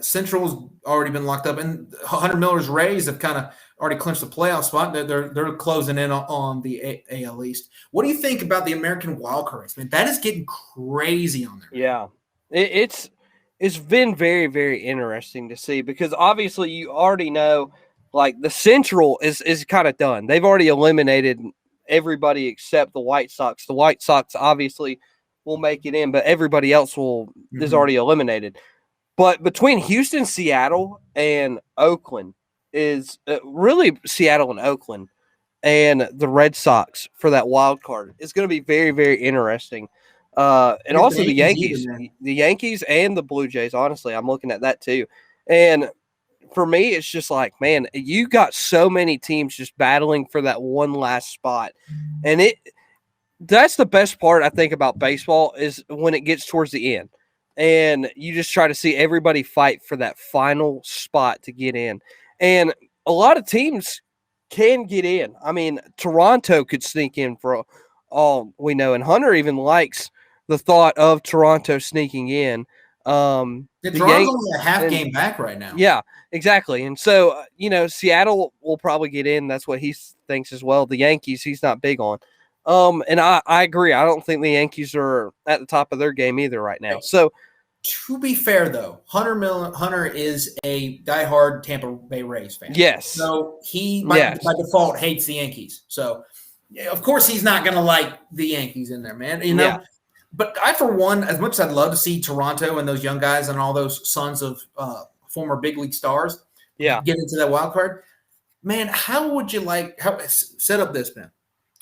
Central's already been locked up, and Hunter Miller's Rays have kind of already clinched the playoff spot. They're closing in on the AL East. What do you think about the American wild card race? Man, that is getting crazy on there. Yeah, it's been very, very interesting to see because obviously you already know, the Central is kind of done. They've already eliminated everybody except the White Sox. The White Sox obviously will make it in, but everybody else is already eliminated. But between Houston, Seattle, and Oakland is really Seattle and Oakland and the Red Sox for that wild card. It's going to be very, very interesting. And also the Yankees and the Blue Jays. Honestly, I'm looking at that too. And for me, it's just man, you got so many teams just battling for that one last spot. And that's the best part, I think, about baseball is when it gets towards the end. And you just try to see everybody fight for that final spot to get in. And a lot of teams can get in. I mean, Toronto could sneak in for all we know. And Hunter even likes the thought of Toronto sneaking in. Toronto's only a half game back right now. Yeah, exactly. And so, Seattle will probably get in. That's what he thinks as well. The Yankees, he's not big on. And I agree. I don't think the Yankees are at the top of their game either right now. So, to be fair, though, Hunter is a diehard Tampa Bay Rays fan. Yes. So he, by default, hates the Yankees. So, of course, he's not going to like the Yankees in there, man. Yeah. But I, for one, as much as I'd love to see Toronto and those young guys and all those sons of former big league stars get into that wild card, man, how would you set up this, man?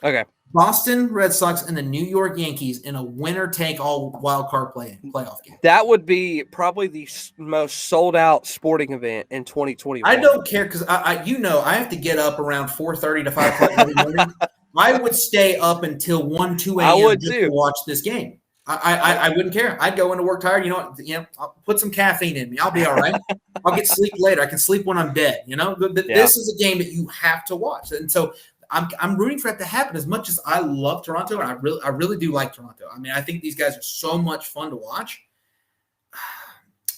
Okay. Boston Red Sox and the New York Yankees in a winner-take-all wild card playoff game. That would be probably the most sold-out sporting event in 2021. I don't care because I have to get up around 4:30 to 5 o'clock every morning. I would stay up until 1, 2 a.m. just to watch this game. I wouldn't care. I'd go into work tired. I'll put some caffeine in me. I'll be all right. I'll get sleep later. I can sleep when I'm dead. This is a game that you have to watch, and so I'm rooting for that to happen. As much as I love Toronto, and I really do like Toronto. I mean, I think these guys are so much fun to watch.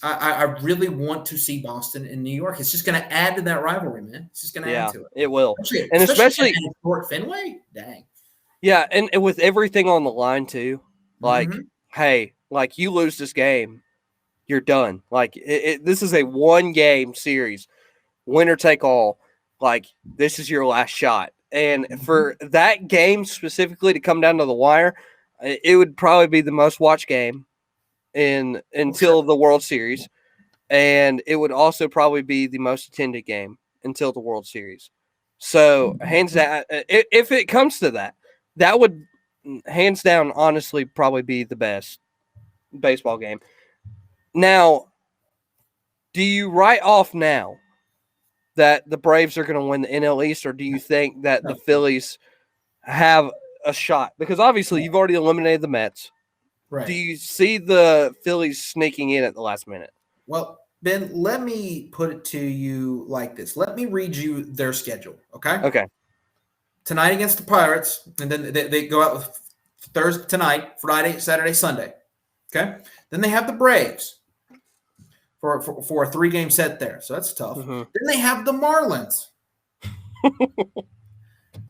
I really want to see Boston and New York. It's just going to add to that rivalry, man. It's just going to add to it. It will. Especially in Fort Fenway. Dang. Yeah, and with everything on the line too, like, hey, like you lose this game, you're done. Like this is a 1-game series, winner take all. Like this is your last shot, and for that game specifically to come down to the wire, it would probably be the most watched game until the World Series, and it would also probably be the most attended game until the World Series. So hands down, if it comes to that. That would, hands down, honestly, probably be the best baseball game. Now, do you write off now that the Braves are going to win the NL East, or do you think that the Phillies have a shot? Because obviously you've already eliminated the Mets. Right. Do you see the Phillies sneaking in at the last minute? Well, Ben, let me put it to you like this. Let me read you their schedule, okay? Okay. Tonight against the Pirates, and then they go out with Thursday tonight, Friday, Saturday, Sunday. Okay, then they have the Braves for a 3-game set there, so that's tough. Then they have the Marlins.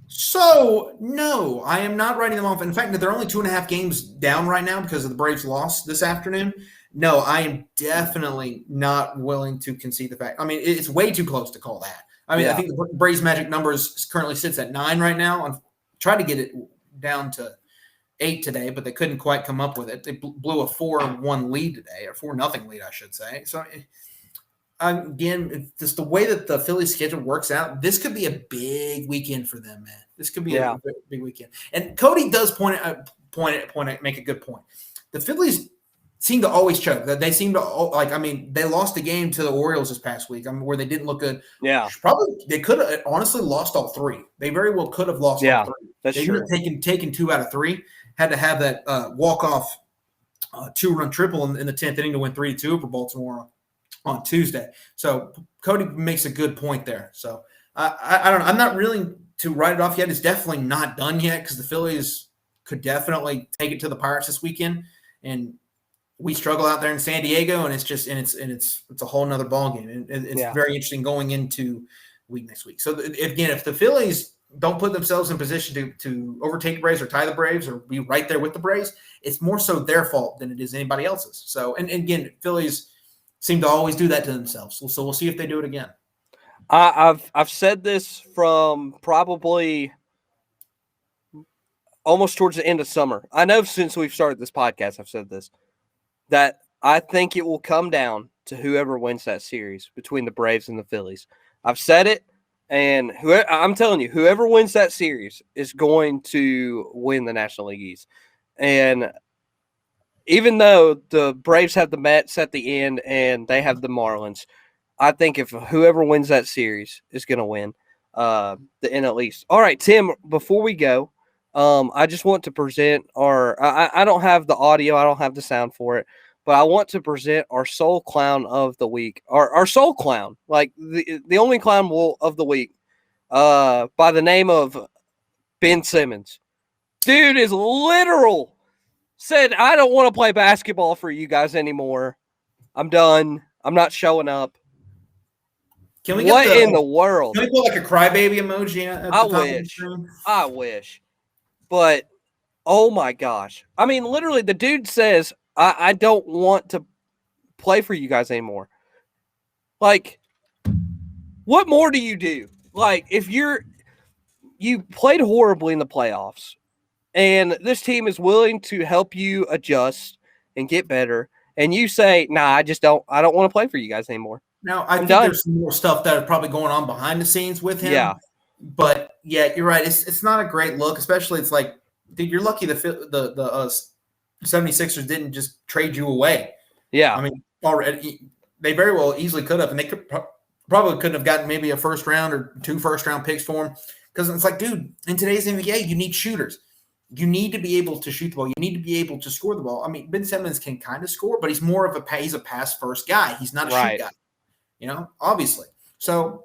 So no, I am not writing them off. In fact, they're only 2.5 games down right now because of the Braves' loss this afternoon. No, I am definitely not willing to concede the fact. I mean, it's way too close to call that. I mean, I think the Braves' magic numbers currently sits at 9 right now. I tried to get it down to 8 today, but they couldn't quite come up with it. They blew a 4-1 lead today, or 4-0 lead, I should say. So, again, just the way that the Phillies schedule works out, this could be a big weekend for them, man. This could be a big weekend. And Cody does make a good point. The Phillies seem to always choke. They seem to they lost a game to the Orioles this past week. Where they didn't look good. Yeah, probably they could have honestly lost all 3. They very well could have lost all 3. That's true. Taken 2 out of 3. Had to have that walk-off 2-run triple in the 10th inning to win 3-2 for Baltimore on Tuesday. So Cody makes a good point there. So I don't know. I'm not really to write it off yet. It's definitely not done yet because the Phillies could definitely take it to the Pirates this weekend, and we struggle out there in San Diego, and it's a whole nother ballgame. And it's very interesting going into next week. So again, if the Phillies don't put themselves in position to overtake the Braves or tie the Braves or be right there with the Braves, it's more so their fault than it is anybody else's. So, and again, Phillies seem to always do that to themselves. So we'll see if they do it again. I've said this from probably almost towards the end of summer. I know since we've started this podcast, I've said this, that I think it will come down to whoever wins that series between the Braves and the Phillies. I've said it, and I'm telling you, whoever wins that series is going to win the National League East. And even though the Braves have the Mets at the end and they have the Marlins, I think if whoever wins that series is going to win the NL East. All right, Tim, before we go, I just want to present I don't have the audio, I don't have the sound for it, but I want to present our soul clown of the week. Our soul clown, like the only clown of the week, by the name of Ben Simmons. Dude is literal. Said, I don't want to play basketball for you guys anymore. I'm done. I'm not showing up. Can we what in the world? Can we put like a crybaby emoji at the top of the screen? I wish. But, oh my gosh. I mean, literally, the dude says, I don't want to play for you guys anymore. Like, what more do you do? Like, if you played horribly in the playoffs, and this team is willing to help you adjust and get better, and you say, nah, I don't want to play for you guys anymore. Now, I think there's some more stuff that are probably going on behind the scenes with him. Yeah. But, yeah, you're right. It's not a great look, especially it's like, dude, you're lucky the 76ers didn't just trade you away. Yeah. I mean, already they very well easily could have, and they probably couldn't have gotten maybe a first round or 2 first-round picks for him because it's like, dude, in today's NBA, you need shooters. You need to be able to shoot the ball. You need to be able to score the ball. I mean, Ben Simmons can kind of score, but he's more of he's a pass-first guy. He's not a shoot guy, obviously. So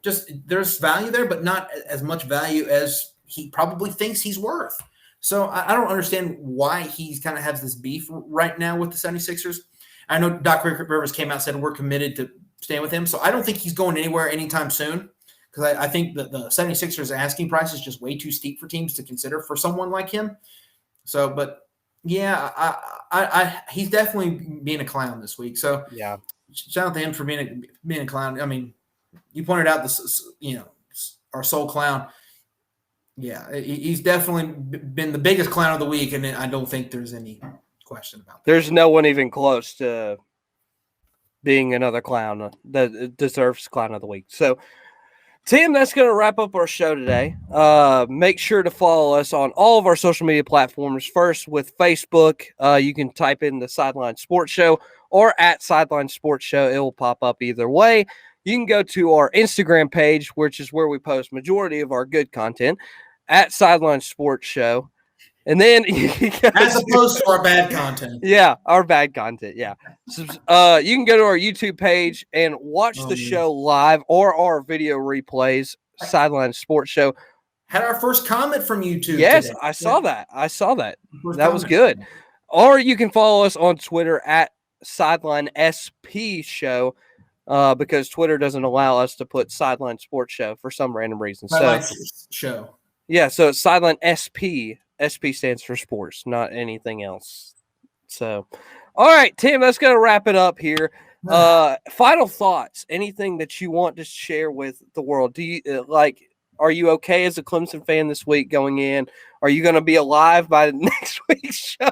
just there's value there, but not as much value as he probably thinks he's worth. So I don't understand why he's kind of has this beef right now with the 76ers. I know Doc Rivers came out and said we're committed to staying with him. So I don't think he's going anywhere anytime soon because I think that the 76ers asking price is just way too steep for teams to consider for someone like him. So, but yeah, he's definitely being a clown this week. So yeah, shout out to him for being a clown. I mean, you pointed out this, our sole clown. Yeah, he's definitely been the biggest clown of the week, and I don't think there's any question about that. There's no one even close to being another clown that deserves clown of the week. So, Tim, that's going to wrap up our show today. Make sure to follow us on all of our social media platforms. First, with Facebook, you can type in the Sideline Sports Show or at Sideline Sports Show. It will pop up either way. You can go to our Instagram page, which is where we post majority of our good content, at Sideline Sports Show. And then as opposed to our bad content. Yeah, our bad content. Yeah. So, you can go to our YouTube page and watch the show live or our video replays, Sideline Sports Show. Had our first comment from YouTube. Yes, today. I saw that. First that was good. Or you can follow us on Twitter at Sideline SP Show. Because Twitter doesn't allow us to put Sideline Sports Show for some random reason. Sideline Show. Yeah, so it's Sideline SP. SP stands for sports, not anything else. So, all right, Tim, that's going to wrap it up here. Final thoughts, anything that you want to share with the world? Do you are you okay as a Clemson fan this week going in? Are you going to be alive by next week's show?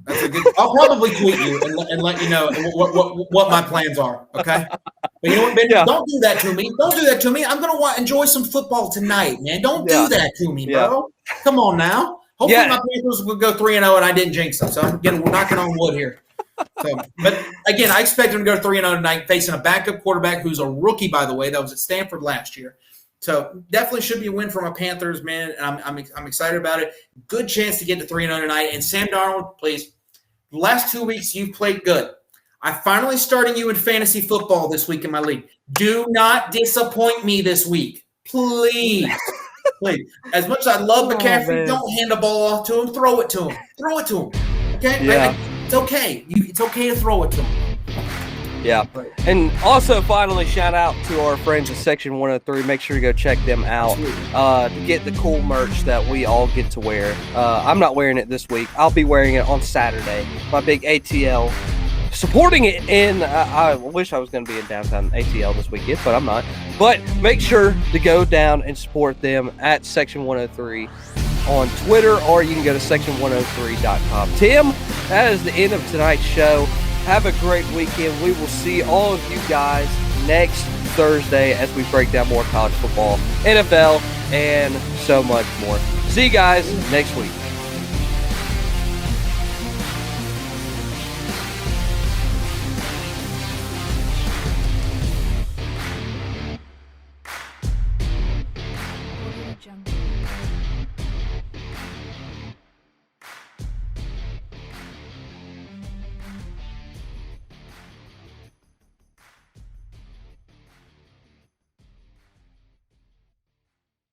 That's a good. I'll probably tweet you and let you know what my plans are. Okay, but you know what, Ben? Yeah. Don't do that to me. Don't do that to me. I'm gonna enjoy some football tonight, man. Don't do that to me, bro. Come on now. Hopefully my Panthers will go 3-0 and I didn't jinx them. So I'm knocking on wood here. So, but again, I expect them to go 3-0 tonight, facing a backup quarterback who's a rookie, by the way, that was at Stanford last year. So definitely should be a win for my Panthers, man. And I'm excited about it. Good chance to get to 3-0 tonight. And Sam Darnold, please. The last 2 weeks you've played good. I'm finally starting you in fantasy football this week in my league. Do not disappoint me this week, please. Please. As much as I love McCaffrey, don't hand the ball off to him. Throw it to him. Okay? Yeah. It's okay. It's okay to throw it to him. Yeah. And also, finally, shout out to our friends at Section 103. Make sure to go check them out to get the cool merch that we all get to wear. I'm not wearing it this week. I'll be wearing it on Saturday. My big ATL. Supporting it in, I wish I was going to be in downtown ATL this weekend, but I'm not. But make sure to go down and support them at Section 103 on Twitter, or you can go to section103.com. Tim, that is the end of tonight's show. Have a great weekend. We will see all of you guys next Thursday as we break down more college football, NFL, and so much more. See you guys next week.